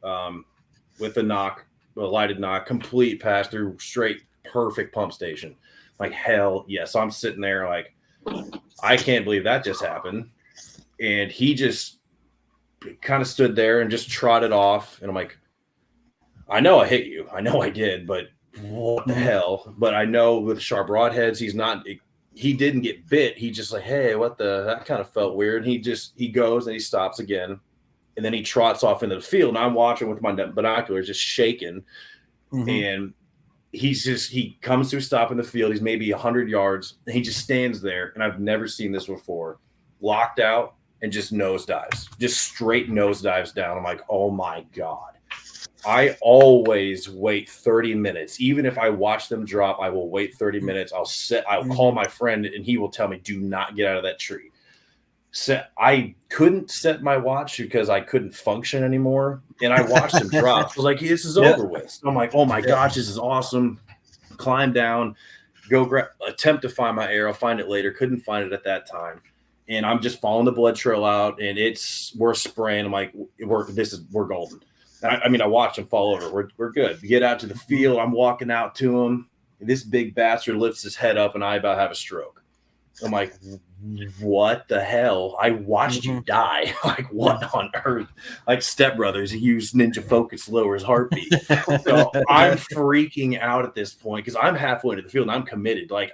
with a knock, a lighted knock, complete pass through, straight, perfect pump station. Like hell yes. So I'm sitting there like, I can't believe that just happened. And he just kind of stood there and just trotted off. And I'm like, I know I hit you. I know I did, but what the hell? But I know with sharp broadheads, he didn't get bit. He just like, hey, that kind of felt weird. And he goes and he stops again. And then he trots off into the field. And I'm watching with my binoculars just shaking. And he comes to a stop in the field. He's maybe 100 yards. And he just stands there. And I've never seen this before. Locked out and just nosedives. Just straight nosedives down. I'm like, oh my God. I always wait 30 minutes. Even if I watch them drop, I will wait 30 minutes. I'll call my friend and he will tell me, do not get out of that tree. I couldn't set my watch because I couldn't function anymore. And I watched him drop. I was like, this is over with. So I'm like, oh my gosh, this is awesome. Climb down, attempt to find my arrow, find it later. Couldn't find it at that time. And I'm just following the blood trail out, and we're spraying. I'm like, we're golden. I watched him fall over. We're good. We get out to the field. I'm walking out to him. And this big bastard lifts his head up, and I about have a stroke. I'm like, what the hell? I watched you die. Like, what on earth? Like Step Brothers, he used Ninja Focus to lower his heartbeat. So I'm freaking out at this point because I'm halfway to the field and I'm committed. Like,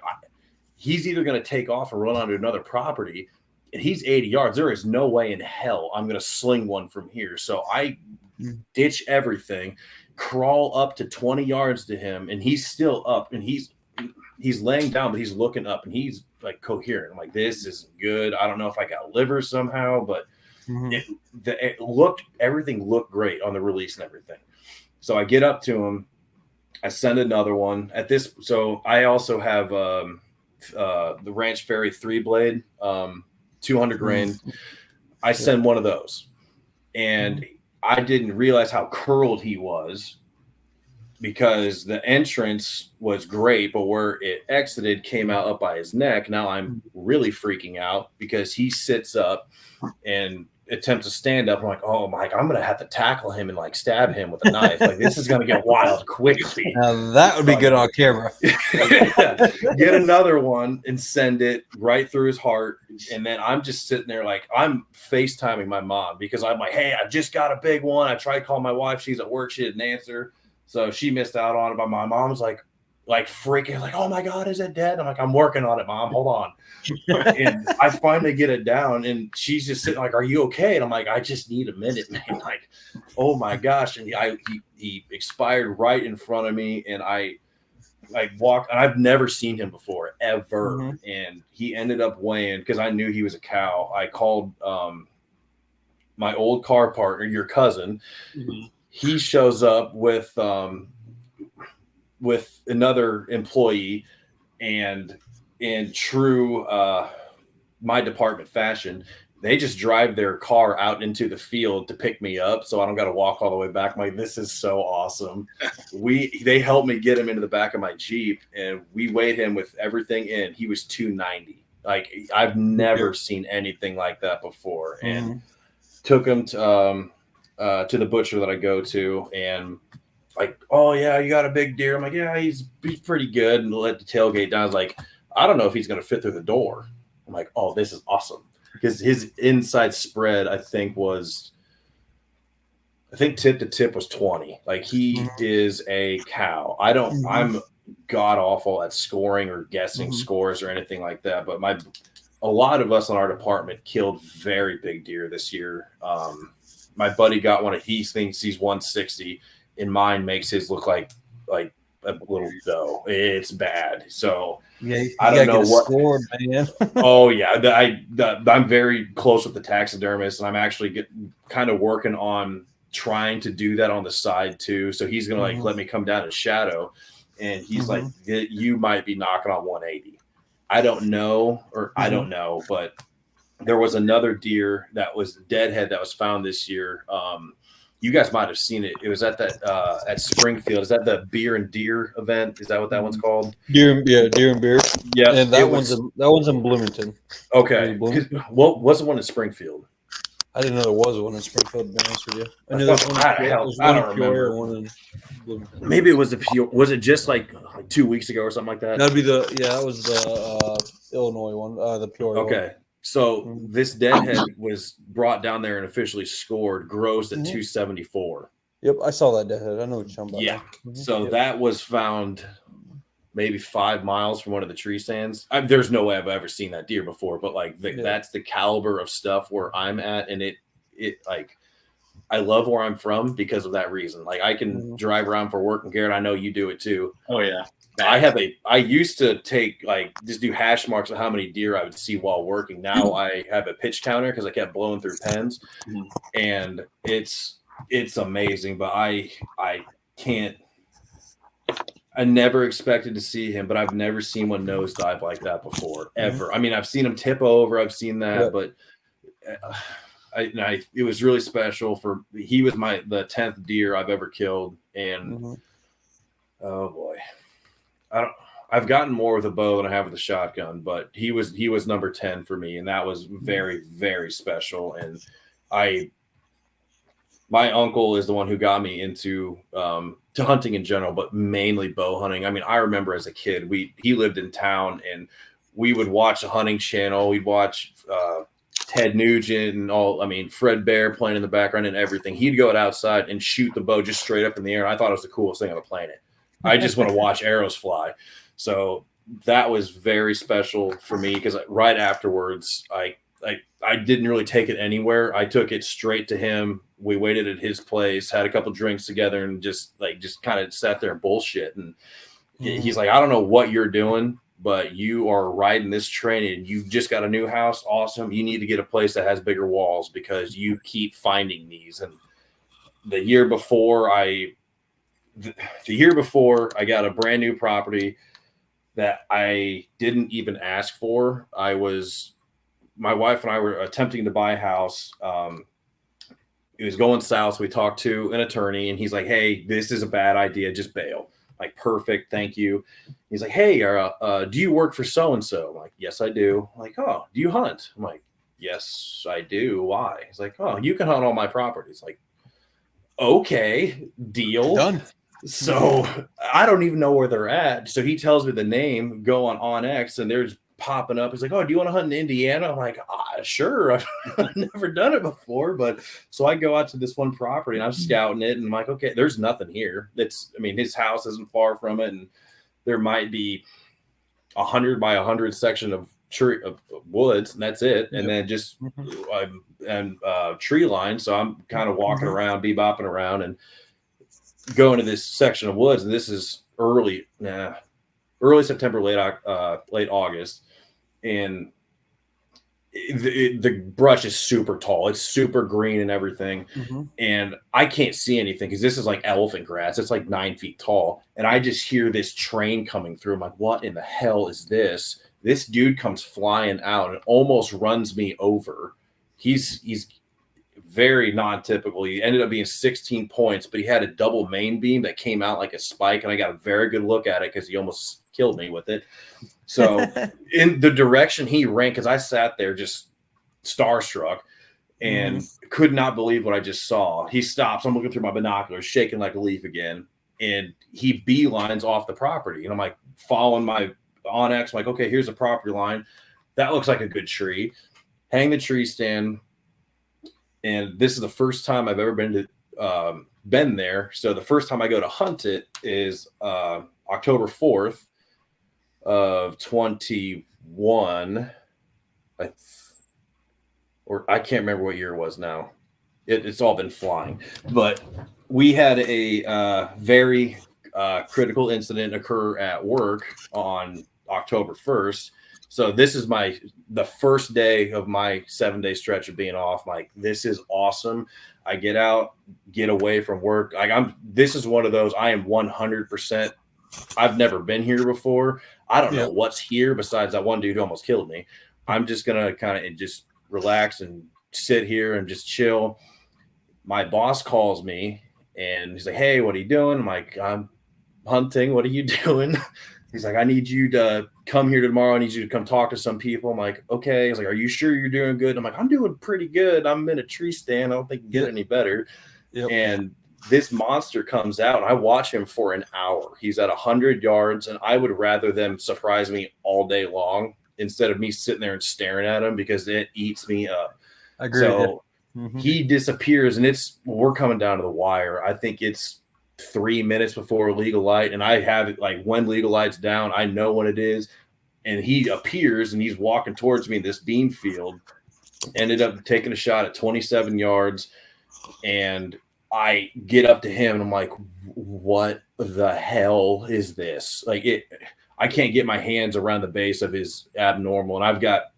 he's either going to take off and run onto another property, and he's 80 yards. There is no way in hell I'm going to sling one from here. So I ditch everything, crawl up to 20 yards to him, and he's still up, and he's laying down, but he's looking up, and he's like coherent. I'm like, this isn't good. I don't know if I got liver somehow, but everything looked great on the release and everything. So I get up to him. I send another one at this. So I also have the Ranch Fairy 3-blade, 200 grain. I send one of those, and I didn't realize how curled he was because the entrance was great, but where it exited came out up by his neck. Now I'm really freaking out because he sits up and attempts to stand up. I'm like, oh my, I'm going to have to tackle him and like stab him with a knife. Like, this is going to get wild quickly. Now that would be good on camera. Get another one and send it right through his heart. And then I'm just sitting there like, I'm FaceTiming my mom because I'm like, hey, I just got a big one. I tried calling my wife. She's at work. She didn't answer. So she missed out on it. But my mom's like freaking like, oh my God, is it dead? I'm like, I'm working on it, Mom. Hold on. And I finally get it down, and she's just sitting like, are you okay? And I'm like, I just need a minute, man. Like, oh my gosh. And he expired right in front of me, and I walked, and I've never seen him before, ever. And he ended up weighing, because I knew he was a cow. I called my old car partner, your cousin. He shows up with another employee, and in true my department fashion, they just drive their car out into the field to pick me up, so I don't got to walk all the way back. I'm like, this is so awesome. They helped me get him into the back of my Jeep, and we weighed him with everything in. He was 290. Like, I've never seen anything like that before, and took him to the butcher that I go to, and like, oh yeah, you got a big deer. I'm like, yeah, he's pretty good. And let the tailgate down. I was like, I don't know if he's going to fit through the door. I'm like, oh, this is awesome. Because his inside spread, I think tip to tip was 20. Like, he is a cow. I'm god awful at scoring or guessing scores or anything like that. But a lot of us in our department killed very big deer this year. My buddy got one. He thinks he's 160. And mine makes his look like a little doe. It's bad. So I don't know what. Scored, man. Oh yeah, I'm very close with the taxidermist, and I'm actually kind of working on trying to do that on the side too. So he's gonna let me come down and shadow, and he's like, you might be knocking on 180. I don't know, but there was another deer that was deadhead that was found this year. You guys might have seen it. It was at that at Springfield. Is that the Beer and Deer event? Is that what that one's called? Deer and Beer. Yeah, and that one's in Bloomington. Okay. What was the one in Springfield? I didn't know there was one in Springfield, to be honest with you. I knew I don't remember. One in Bloomington. Maybe it was was it just like 2 weeks ago or something like that? That'd be that was the Illinois one, the Peoria one. Okay. So this deadhead was brought down there and officially scored, grossed at 274. Yep, I saw that deadhead. I know what you're talking about. Yeah. So that was found maybe 5 miles from one of the tree stands. There's no way I've ever seen that deer before, but like that's the caliber of stuff where I'm at, and it like, I love where I'm from because of that reason. Like, I can drive around for work, and Garrett, I know you do it too. Oh yeah. I used to just do hash marks of how many deer I would see while working. Now I have a pitch counter because I kept blowing through pens, and it's amazing. But I can't. I never expected to see him, but I've never seen one nosedive like that before, ever. I mean, I've seen him tip over. I've seen that, but it was really special he was the 10th deer I've ever killed. And oh boy, I've gotten more with a bow than I have with a shotgun, but he was number 10 for me. And that was very, very special. And my uncle is the one who got me into to hunting in general, but mainly bow hunting. I mean, I remember as a kid, he lived in town and we would watch the hunting channel. We'd watch Ted Nugent and Fred Bear playing in the background and everything. He'd go outside and shoot the bow just straight up in the air. And I thought it was the coolest thing on the planet. I just want to watch arrows fly. So that was very special for me because right afterwards, I didn't really take it anywhere. I took it straight to him. We waited at his place, had a couple drinks together, and just kind of sat there and bullshit. And he's like, I don't know what you're doing, but you are riding this train and you just got a new house. Awesome. You need to get a place that has bigger walls because you keep finding these. And the year before I got a brand new property that I didn't even ask for. My wife and I were attempting to buy a house. It was going south. So we talked to an attorney and he's like, hey, this is a bad idea. Just bail. Like, perfect. Thank you. He's like, hey, do you work for so-and-so? I'm like, yes, I do. I'm like, oh, do you hunt? I'm like, yes, I do. Why? He's like, oh, you can hunt all my properties. Like, okay, deal. Done. So I don't even know where they're at. So he tells me the name, go on X, and there's popping up. He's like, oh, do you want to hunt in Indiana? I'm like, sure. I've never done it before. But so I go out to this one property and I'm scouting it and I'm like, okay, there's nothing here. His house isn't far from it. And there might be 100 by 100 section of woods, and that's it. And then just tree line. So I'm kind of walking around, bebopping around and going to this section of woods. And this is early September, late August. And the brush is super tall. It's super green and everything. And I can't see anything because this is like elephant grass. It's like 9 feet tall. And I just hear this train coming through. I'm like, what in the hell is this? This dude comes flying out and almost runs me over. He's very non-typical. He ended up being 16 points, but he had a double main beam that came out like a spike. And I got a very good look at it because he almost killed me with it. So in the direction he ran, because I sat there just starstruck and could not believe what I just saw. He stops. I'm looking through my binoculars, shaking like a leaf again. And he beelines off the property. And I'm like following my Onyx. I'm like, okay, here's a property line. That looks like a good tree. Hang the tree stand. And this is the first time I've ever been there. So the first time I go to hunt it is October 4th of 21. I can't remember what year it was now. It's all been flying. But we had a very critical incident occur at work on October 1st. So this is the first day of my 7-day stretch of being off. Like, this is awesome. I get out, get away from work. This is one of those, I am 100%. I've never been here before. I don't know what's here besides that one dude who almost killed me. I'm just going to kind of just relax and sit here and just chill. My boss calls me and he's like, hey, what are you doing? I'm like, I'm hunting. What are you doing? He's like, I need you to come here tomorrow. I need you to come talk to some people. I'm like, okay. He's like, are you sure you're doing good? I'm like, I'm doing pretty good. I'm in a tree stand. I don't think you can get any better. And this monster comes out. And I watch him for an hour. He's at 100 yards. And I would rather them surprise me all day long instead of me sitting there and staring at him because it eats me up. I agree. So he disappears and we're coming down to the wire. I think it's 3 minutes before legal light, and I have it like when legal light's down, I know when it is, and he appears and he's walking towards me in this bean field. Ended up taking a shot at 27 yards, and I get up to him and I'm like, what the hell is this? I can't get my hands around the base of his abnormal, and I've got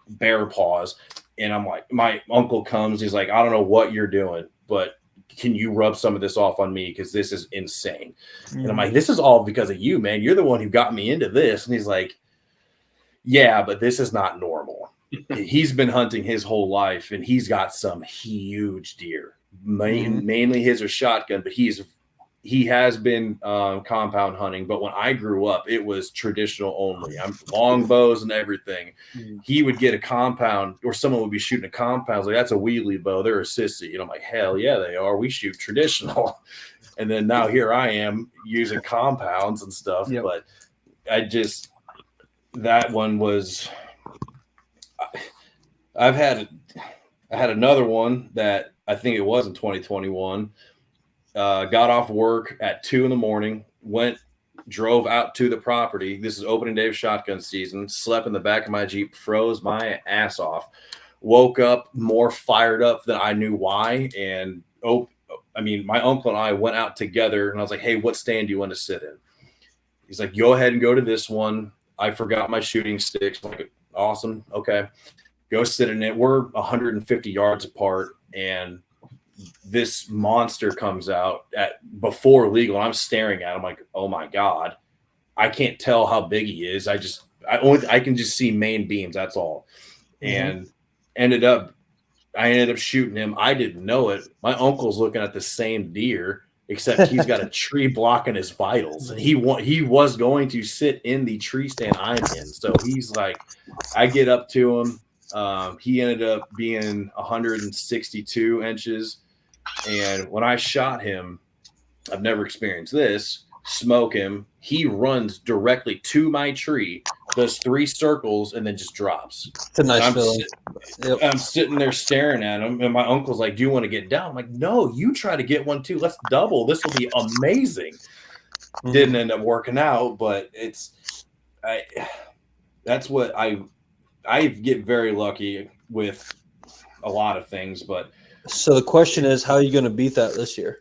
bear paws, and I'm like, my uncle comes, he's like, I don't know what you're doing, but can you rub some of this off on me? Because this is insane. And I'm like, this is all because of you, man. You're the one who got me into this. And he's like, yeah, but this is not normal. he's been hunting his whole life, and he's got some huge deer. Mainly his are shotgun, but he has been compound hunting. But when I grew up, it was traditional only. I'm long bows and everything. He would get a compound, or someone would be shooting a compound. Like, that's a wheelie bow. They're a sissy. And I'm like, hell yeah, they are. We shoot traditional. And then now here I am using compounds and stuff. Yep. But that one was. I had another one that I think it was in 2021. Got off work at 2 a.m, drove out to the property. This is opening day of shotgun season. Slept in the back of my Jeep, froze my ass off. Woke up more fired up than I knew why. And my uncle and I went out together, and I was like, hey, what stand do you want to sit in? He's like, go ahead and go to this one. I forgot my shooting sticks. I'm like, awesome. Okay. Go sit in it. We're 150 yards apart, and this monster comes out before legal. And I'm staring at him like, oh my God, I can't tell how big he is. I can just see main beams. That's all. And I ended up shooting him. I didn't know it. My uncle's looking at the same deer, except he's got a tree blocking his vitals, and he was going to sit in the tree stand I'm in. So he's like, I get up to him. He ended up being 162 inches. And when I shot him, I've never experienced this, smoke him. He runs directly to my tree, does 3 circles, and then just drops. It's a nice feeling. I'm sitting there staring at him, and my uncle's like, do you want to get down? I'm like, no, you try to get one too. Let's double. This will be amazing. Didn't end up working out, but that's what I get very lucky with a lot of things. But so the question is, how are you going to beat that this year?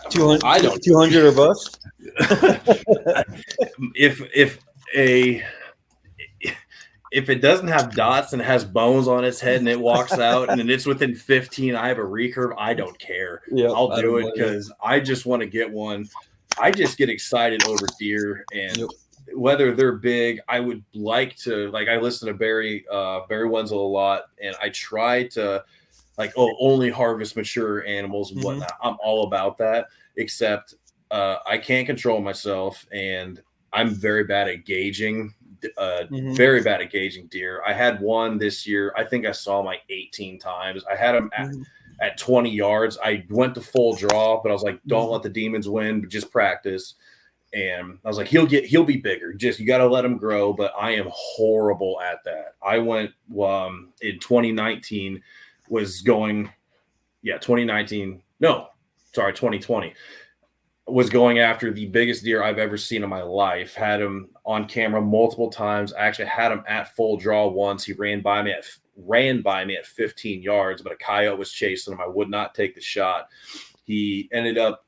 200, I don't 200 or bust. If it doesn't have dots and it has bones on its head and it walks out and it's within 15, I have a recurve, I don't care. Yep, I'll do it because I just want to get one. I just get excited over deer, and whether they're big, I would like to, I listen to Barry Wenzel a lot, and I try to only harvest mature animals and whatnot. I'm all about that, except I can't control myself, and I'm very bad at gauging. Very bad at gauging deer. I had one this year. I think I saw him 18 times. I had him at 20 yards. I went to full draw, but I was like, don't let the demons win, but just practice. And I was like, he'll be bigger. Just, you got to let him grow. But I am horrible at that. I went in 2019 2020 was going after the biggest deer I've ever seen in my life. Had him on camera multiple times. I actually had him at full draw once. He ran by me at 15 yards, but a coyote was chasing him. I would not take the shot. He ended up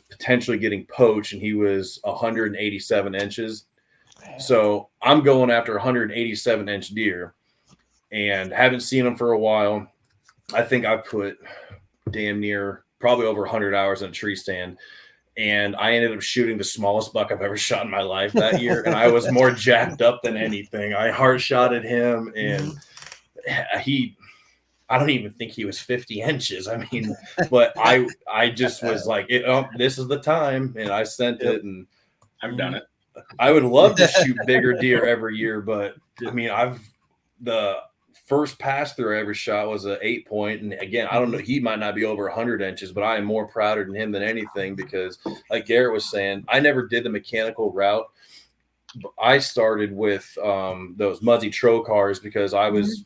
potentially getting poached, and he was 187 inches. So I'm going after 187-inch deer, and haven't seen him for a while. I think I put damn near probably over 100 hours in a tree stand. And I ended up shooting the smallest buck I've ever shot in my life that year. And I was more jacked up than anything. I heart shotted him, and I don't even think he was 50 inches. I mean, but I just was like, this is the time. And I sent it, and I've done it. I would love to shoot bigger deer every year, but I mean, the first pass through I ever shot was an 8-point. And again, I don't know, he might not be over 100 inches, but I am more prouder than him than anything, because like Garrett was saying, I never did the mechanical route. I started with those Muzzy Trocars because I was,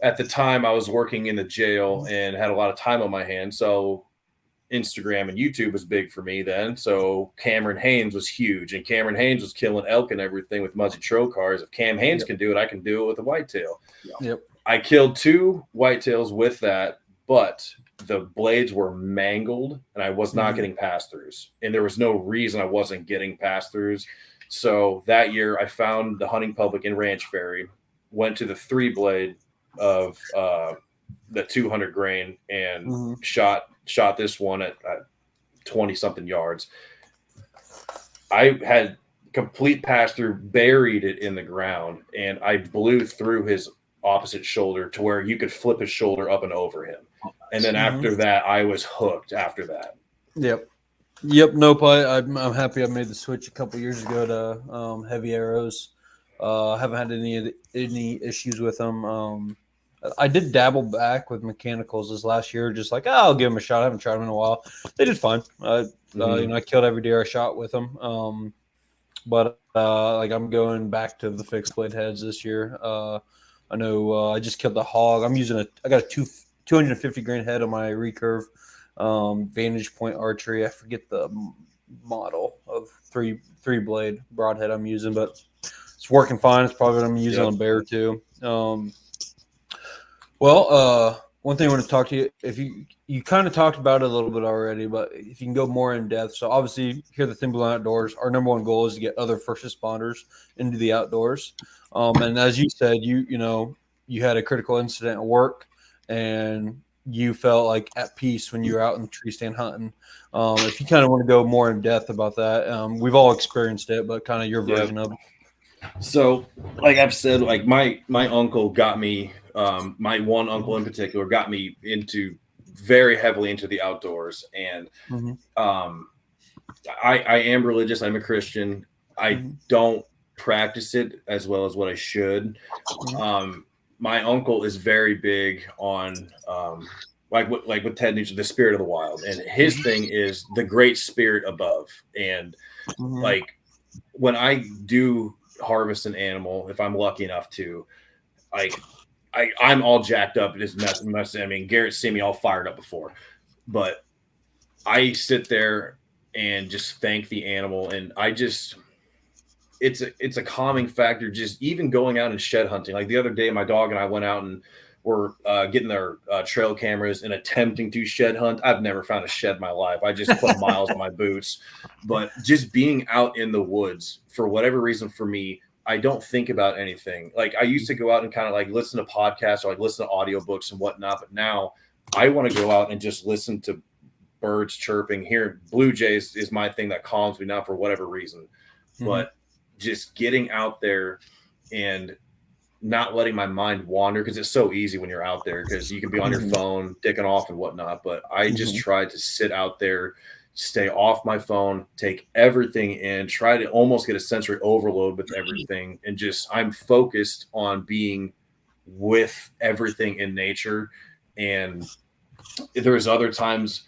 at the time I was working in the jail and had a lot of time on my hands. So Instagram and YouTube was big for me then. So Cameron Haynes was huge, and Cameron Haynes was killing elk and everything with Muzzy Trocars. If Cam Haynes can do it, I can do it with a whitetail. Yep. I killed 2 whitetails with that, but the blades were mangled, and I was not getting pass-throughs. And there was no reason I wasn't getting pass-throughs. So that year I found the hunting public in Ranch Ferry, went to the 3-blade of the 200 grain, and shot this one at 20 something yards. I had complete pass through, buried it in the ground, and I blew through his opposite shoulder to where you could flip his shoulder up and over him. And then after that, I was hooked after that. Yep. Nope. I'm happy I made the switch a couple years ago to heavy arrows. I haven't had any issues with them. I did dabble back with mechanicals this last year, just like, I'll give them a shot. I haven't tried them in a while. They did fine. I killed every deer I shot with them. But I'm going back to the fixed blade heads this year. I know I just killed the hog. I got a 250 grain head on my recurve Vantage Point archery. I forget the model of three blade broadhead I'm using, but it's working fine. It's probably what I'm using on bear too. One thing I want to talk to you, if you kind of talked about it a little bit already, but if you can go more in depth. So obviously here at the Thin Blue Line Outdoors, our number one goal is to get other first responders into the outdoors. And as you said, you had a critical incident at work and you felt like at peace when you were out in the tree stand hunting. If you kind of want to go more in depth about that, we've all experienced it, but kind of your version of it. So, like I've said, like my uncle got me, my one uncle in particular got me very heavily into the outdoors. And I am religious. I'm a Christian. I don't practice it as well as what I should. My uncle is very big on like with Ted Nugent, the spirit of the wild, and his thing is the great spirit above. And like when I do harvest an animal, if I'm lucky enough to, like I'm all jacked up. It is mess. I mean, Garrett's seen me all fired up before, but I sit there and just thank the animal, and it's a calming factor. Just even going out and shed hunting. Like the other day, my dog and I went out and were getting their trail cameras and attempting to shed hunt. I've never found a shed in my life. I just put miles on my boots. But just being out in the woods, for whatever reason, for me, I don't think about anything. Like I used to go out and kind of like listen to podcasts or like listen to audiobooks and whatnot. But now I want to go out and just listen to birds chirping. Here, blue jays is my thing that calms me now for whatever reason. But just getting out there and not letting my mind wander, because it's so easy when you're out there because you can be on your phone dicking off and whatnot. But I just try to sit out there, stay off my phone, take everything in, try to almost get a sensory overload with everything, and just I'm focused on being with everything in nature. And there's other times,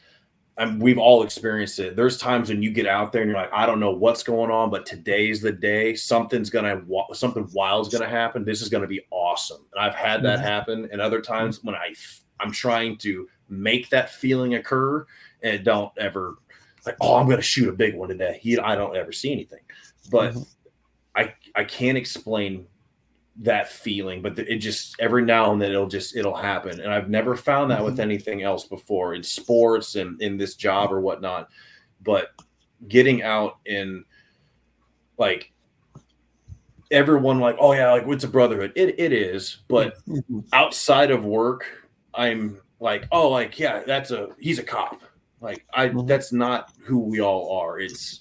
we've all experienced it. There's times when you get out there and you're like, I don't know what's going on, but today's the day. Something wild's gonna happen. This is gonna be awesome. And I've had that happen. And other times when I'm trying to make that feeling occur, and it don't ever like, oh, I'm gonna shoot a big one today. I don't ever see anything. But I can't explain that feeling, but it just every now and then it'll happen. And I've never found that with anything else before in sports and in this job or whatnot. But getting out in like everyone like, oh yeah, like it's a brotherhood. It is, but outside of work, I'm like, oh, like, yeah, he's a cop. Like that's not who we all are. It's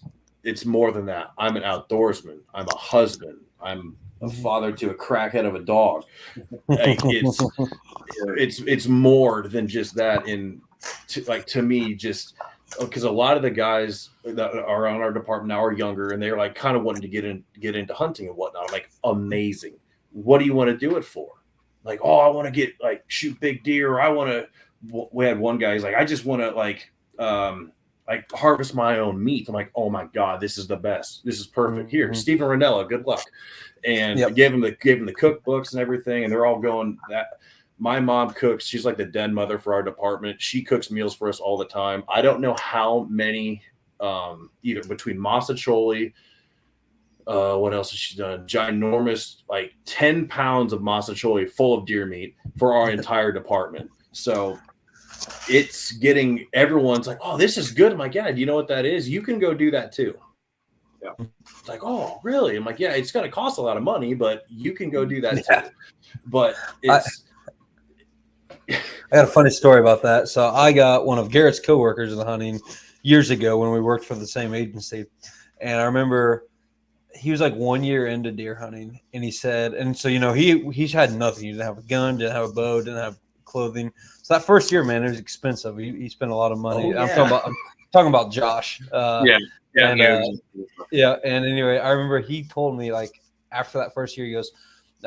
more than that. I'm an outdoorsman. I'm a husband. I'm a father to a crackhead of a dog. Like, it's more than just that. To me, just because a lot of the guys that are on our department now are younger, and they're like kind of wanting to get into hunting and whatnot. I'm like, amazing. What do you want to do it for? Like, oh, I want to get like shoot big deer. Or I want to. We had one guy. He's like, I just want to like harvest my own meat. I'm like, oh my God, this is the best. This is perfect. Here, Stephen Ranella, good luck. And gave him the cookbooks and everything, and they're all going that. My mom cooks. She's like the den mother for our department. She cooks meals for us all the time. I don't know how many, either between massacholi, what else has she done? Ginormous, like 10 pounds of massacholi full of deer meat for our entire department. So it's getting everyone's like, oh, this is good. I'm like, yeah, do you know what that is? You can go do that too. Yeah. It's like, oh, really? I'm like, yeah, it's going to cost a lot of money, but you can go do that too. But it's. I got a funny story about that. So I got one of Garrett's coworkers in the hunting years ago when we worked for the same agency. And I remember he was like 1 year into deer hunting, and he said, and so he's had nothing. He didn't have a gun, didn't have a bow, didn't have clothing. So that first year, man, it was expensive. He spent a lot of money. Oh, I'm yeah. talking about Josh. And anyway, I remember he told me, like, after that first year, he goes,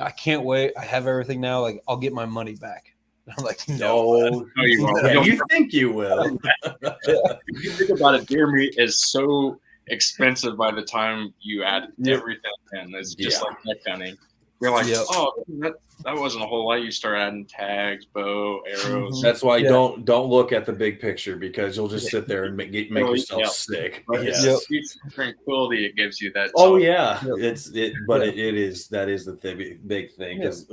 I can't wait. I have everything now. Like, I'll get my money back. And I'm like, no, you won't. Yeah, you think you will. If you think about it, deer meat is so expensive by the time you add everything in. It's just like neck hunting. You're like, oh, that wasn't a whole lot. You start adding tags, bow, arrows. That's why don't look at the big picture, because you'll just sit there and make yourself sick. But it's the tranquility it gives you. That that is the big thing, because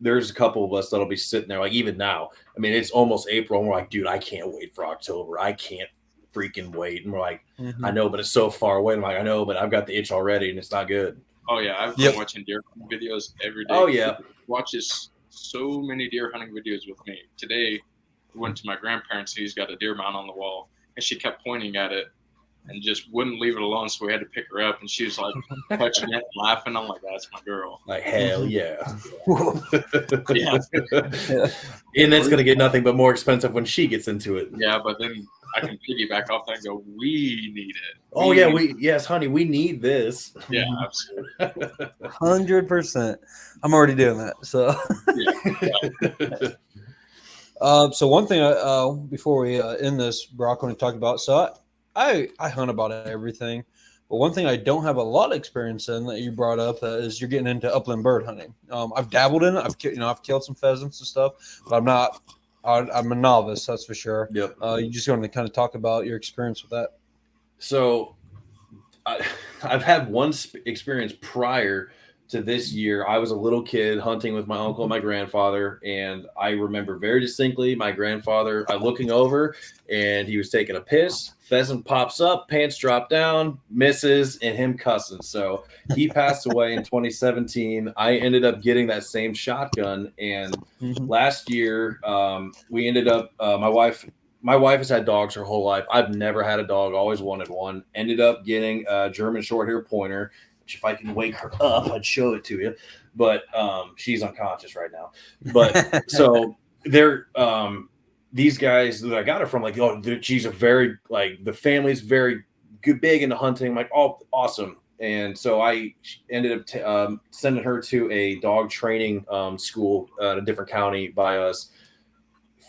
there's a couple of us that'll be sitting there, like, even now. I mean, it's almost April, and we're like, dude, I can't wait for October. I can't freaking wait. And we're like, I know, but it's so far away. I'm like, I know, but I've got the itch already, and it's not good. Oh yeah, I've been watching deer hunting videos every day. Oh yeah, watches so many deer hunting videos with me. Today, we went to my grandparents. He's got a deer mount on the wall, and she kept pointing at it and just wouldn't leave it alone. So we had to pick her up, and she was like touching it, and laughing. I'm like, "That's my girl." Like, hell yeah. Yeah. And that's gonna get nothing but more expensive when she gets into it. Yeah, but then I can piggyback off that and go, we need it. Oh, yes, honey, we need this. Yeah, absolutely. 100%. I'm already doing that. So, so one thing before we end this, Brock, when we talk about, so I hunt about everything, but one thing I don't have a lot of experience in that you brought up is you're getting into upland bird hunting. I've dabbled in it. I've killed some pheasants and stuff, but I'm a novice, that's for sure. Yep. You just want to kind of talk about your experience with that. So I've had one experience prior to this year. I was a little kid hunting with my uncle and my grandfather, and I remember very distinctly my grandfather looking over, and he was taking a piss. Pheasant pops up, pants drop down, misses, and him cussing. So he passed away in 2017. I ended up getting that same shotgun, and last year we ended up my wife has had dogs her whole life. I've never had a dog, always wanted one. Ended up getting a German short hair pointer, which if I can wake her up, I'd show it to you. But she's unconscious right now. But so they're these guys that I got her from, like, oh, she's a very, like, the family's very good, big into hunting. I'm like, oh, awesome. And so I ended up sending her to a dog training school in a different county by us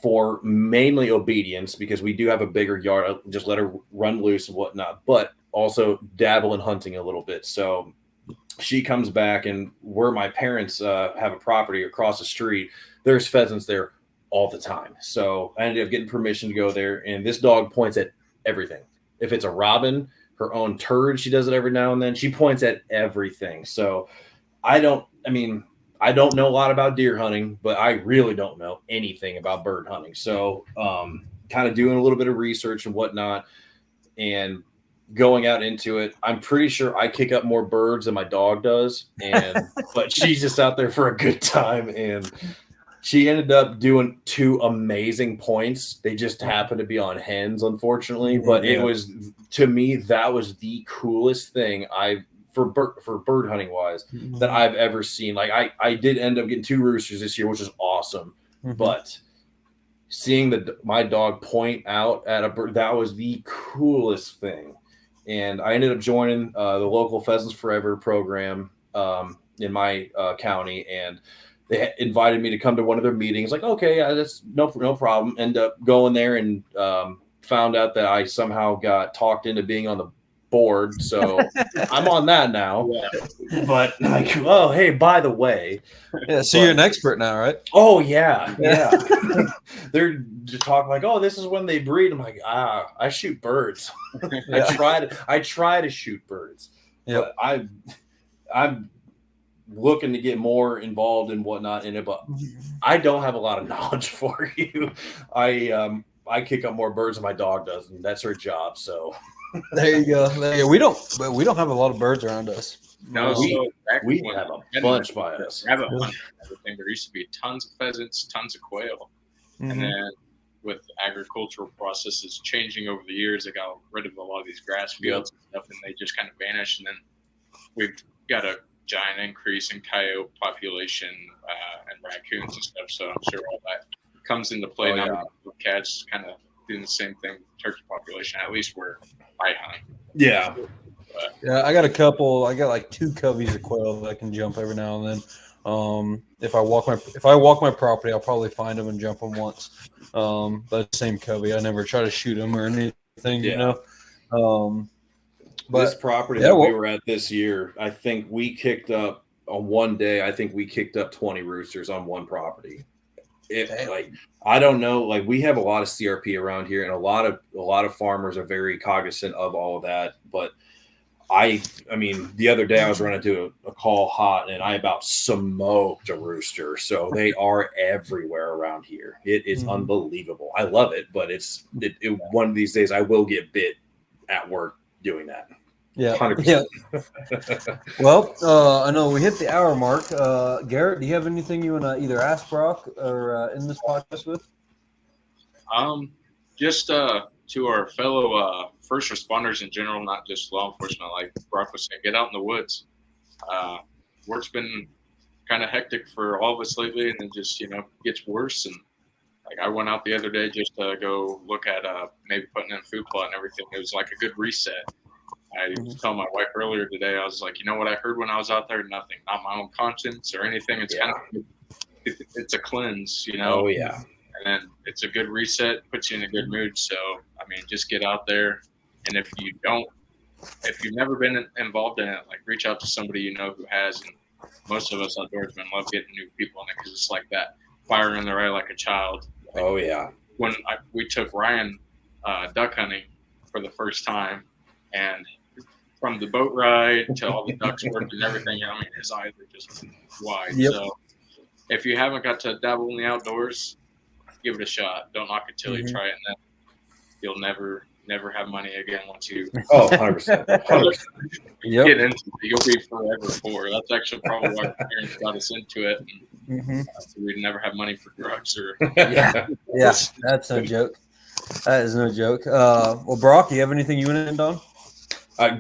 for mainly obedience, because we do have a bigger yard. I'll just let her run loose and whatnot, but also dabble in hunting a little bit. So she comes back, and where my parents have a property across the street, there's pheasants there all the time. So I ended up getting permission to go there, and this dog points at everything. If it's a robin, her own turd, she does it every now and then. She points at everything. So I don't know a lot about deer hunting, but I really don't know anything about bird hunting. So kind of doing a little bit of research and whatnot, and going out into it. I'm pretty sure I kick up more birds than my dog does, but she's just out there for a good time. And she ended up doing 2 amazing points. They just happened to be on hens, unfortunately. But it was, to me, that was the coolest thing for bird hunting wise that I've ever seen. Like, I did end up getting 2 roosters this year, which is awesome. But seeing my dog point out at a bird, that was the coolest thing. And I ended up joining the local Pheasants Forever program in my county, and they invited me to come to one of their meetings. Like, okay, that's no problem. End up going there and found out that I somehow got talked into being on the board. So I'm on that now. Yeah. But like, oh, hey, by the way. Yeah, so you're an expert now, right? Oh, yeah. They're just talking like, oh, this is when they breed. I'm like, I shoot birds. I try to shoot birds. But I'm looking to get more involved and whatnot in it, but I don't have a lot of knowledge for you. I kick up more birds than my dog does, and that's her job. So there you go. We don't have a lot of birds around us. No, we have a bunch by us. Everything. There used to be tons of pheasants, tons of quail, and then with agricultural processes changing over the years, they got rid of a lot of these grass fields and stuff, and they just kind of vanished. And then we've got a giant increase in coyote population and raccoons and stuff. So I'm sure all that comes into play now. Yeah. With cats kind of doing the same thing with turkey population, at least where I hunt. Yeah. Yeah, I got a couple. I got like 2 coveys of quail that I can jump every now and then. If I walk my property, I'll probably find them and jump them once. But same covey, I never try to shoot them or anything, you know. But this property that we were at this year, I think we kicked up on one day. I think we kicked up 20 roosters on one property. I don't know. Like, we have a lot of CRP around here, and a lot of farmers are very cognizant of all of that. But I mean, the other day I was running to a call hot, and I about smoked a rooster. So they are everywhere around here. It is unbelievable. I love it, but one of these days I will get bit at work doing that. Yeah. 100%. Yeah. Well, I know we hit the hour mark. Garrett, do you have anything you want to either ask Brock or in this podcast with? Just to our fellow first responders in general, not just law enforcement, like Brock was saying, get out in the woods. Work's been kind of hectic for all of us lately, and it just, gets worse. And like, I went out the other day just to go look at maybe putting in a food plot and everything. It was like a good reset. I was telling my wife earlier today, I was like, you know what I heard when I was out there? Nothing, not my own conscience or anything. It's kind of, it's a cleanse, Oh, yeah. And then it's a good reset, puts you in a good mood. So, I mean, just get out there. And if you've never been involved in it, like, reach out to somebody you know who has. And most of us outdoorsmen love getting new people in it because it's like that fire in their eye like a child. Oh, yeah. When we took Ryan duck hunting for the first time, and from the boat ride to all the ducks worked and everything, I mean, his eyes are just wide. Yep. So if you haven't got to dabble in the outdoors, give it a shot. Don't knock it till you try it, and then you'll never have money again once you 100%. get into it. You'll be forever poor. That's actually probably why our parents got us into it. And, we'd never have money for drugs or Yeah, that's no joke. That is no joke. Well, Brock, you have anything you want to end on?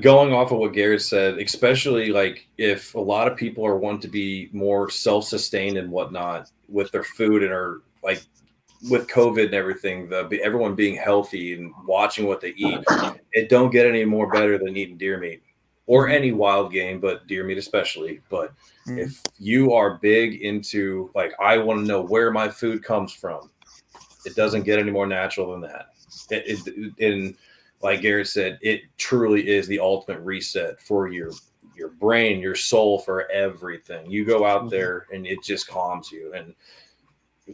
Going off of what Garrett said, especially like if a lot of people are wanting to be more self-sustained and whatnot with their food and are like with COVID and everything, everyone being healthy and watching what they eat, it don't get any more better than eating deer meat or any wild game, but deer meat especially. But if you are big into like, I want to know where my food comes from, it doesn't get any more natural than that. And like Garrett said, it truly is the ultimate reset for your brain, your soul, for everything. You go out there and it just calms you. And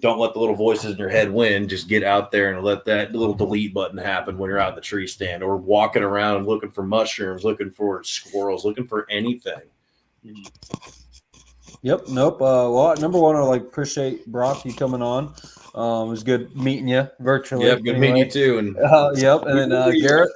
don't let the little voices in your head win. Just get out there and let that little delete button happen when you're out in the tree stand or walking around looking for mushrooms, looking for squirrels, looking for anything. Yep. Nope. Well, number one, I appreciate Brock you coming on. It was good meeting you virtually. Yep, good meeting you too. And yep. And then Garrett,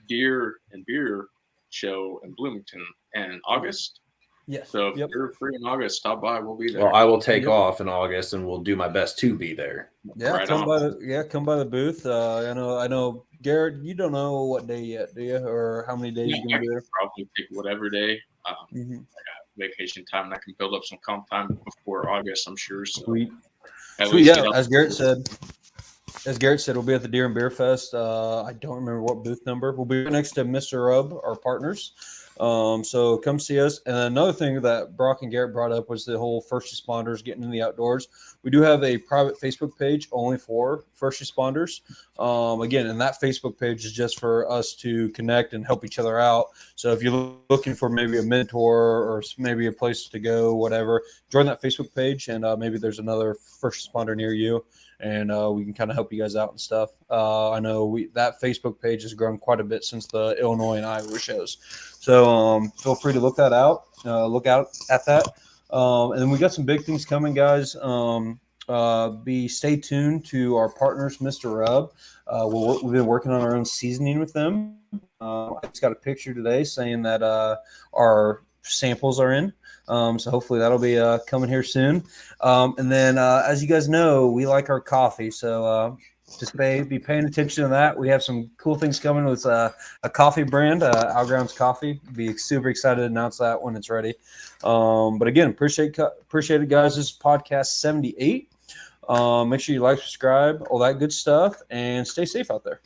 Deer and Beer show in Bloomington in August. Yes. So if you're free in August, stop by. We'll be there. Well, I will take off in August, and we'll do my best to be there. Yeah, Right come on. come by the booth. I know, Garrett. You don't know what day yet, do you, or how many days you're gonna be there? Probably pick whatever day. I got vacation time, and I can build up some comp time before August, I'm sure. So Sweet. yeah, As Garrett said, we'll be at the Deer and Beer Fest. I don't remember what booth number. We'll be right next to Mr. Rubb, our partners. So come see us. And another thing that Brock and Garrett brought up was the whole first responders getting in the outdoors. We do have a private Facebook page only for first responders. Again, and that Facebook page is just for us to connect and help each other out. So if you're looking for maybe a mentor or maybe a place to go, whatever, join that Facebook page, and maybe there's another first responder near you, and we can kind of help you guys out and stuff. I know that Facebook page has grown quite a bit since the Illinois and Iowa shows. So feel free to look out at that. And then we got some big things coming, guys. Stay tuned to our partners, Mr. Rubb. We've been working on our own seasoning with them. I just got a picture today saying that our samples are in. So hopefully that'll be coming here soon. And then as you guys know, we like our coffee. So just be paying attention to that. We have some cool things coming with a coffee brand, Outgrounds Coffee. Be super excited to announce that when it's ready. But again, appreciate it, guys. This is podcast 78. Make sure you like, subscribe, all that good stuff, and stay safe out there.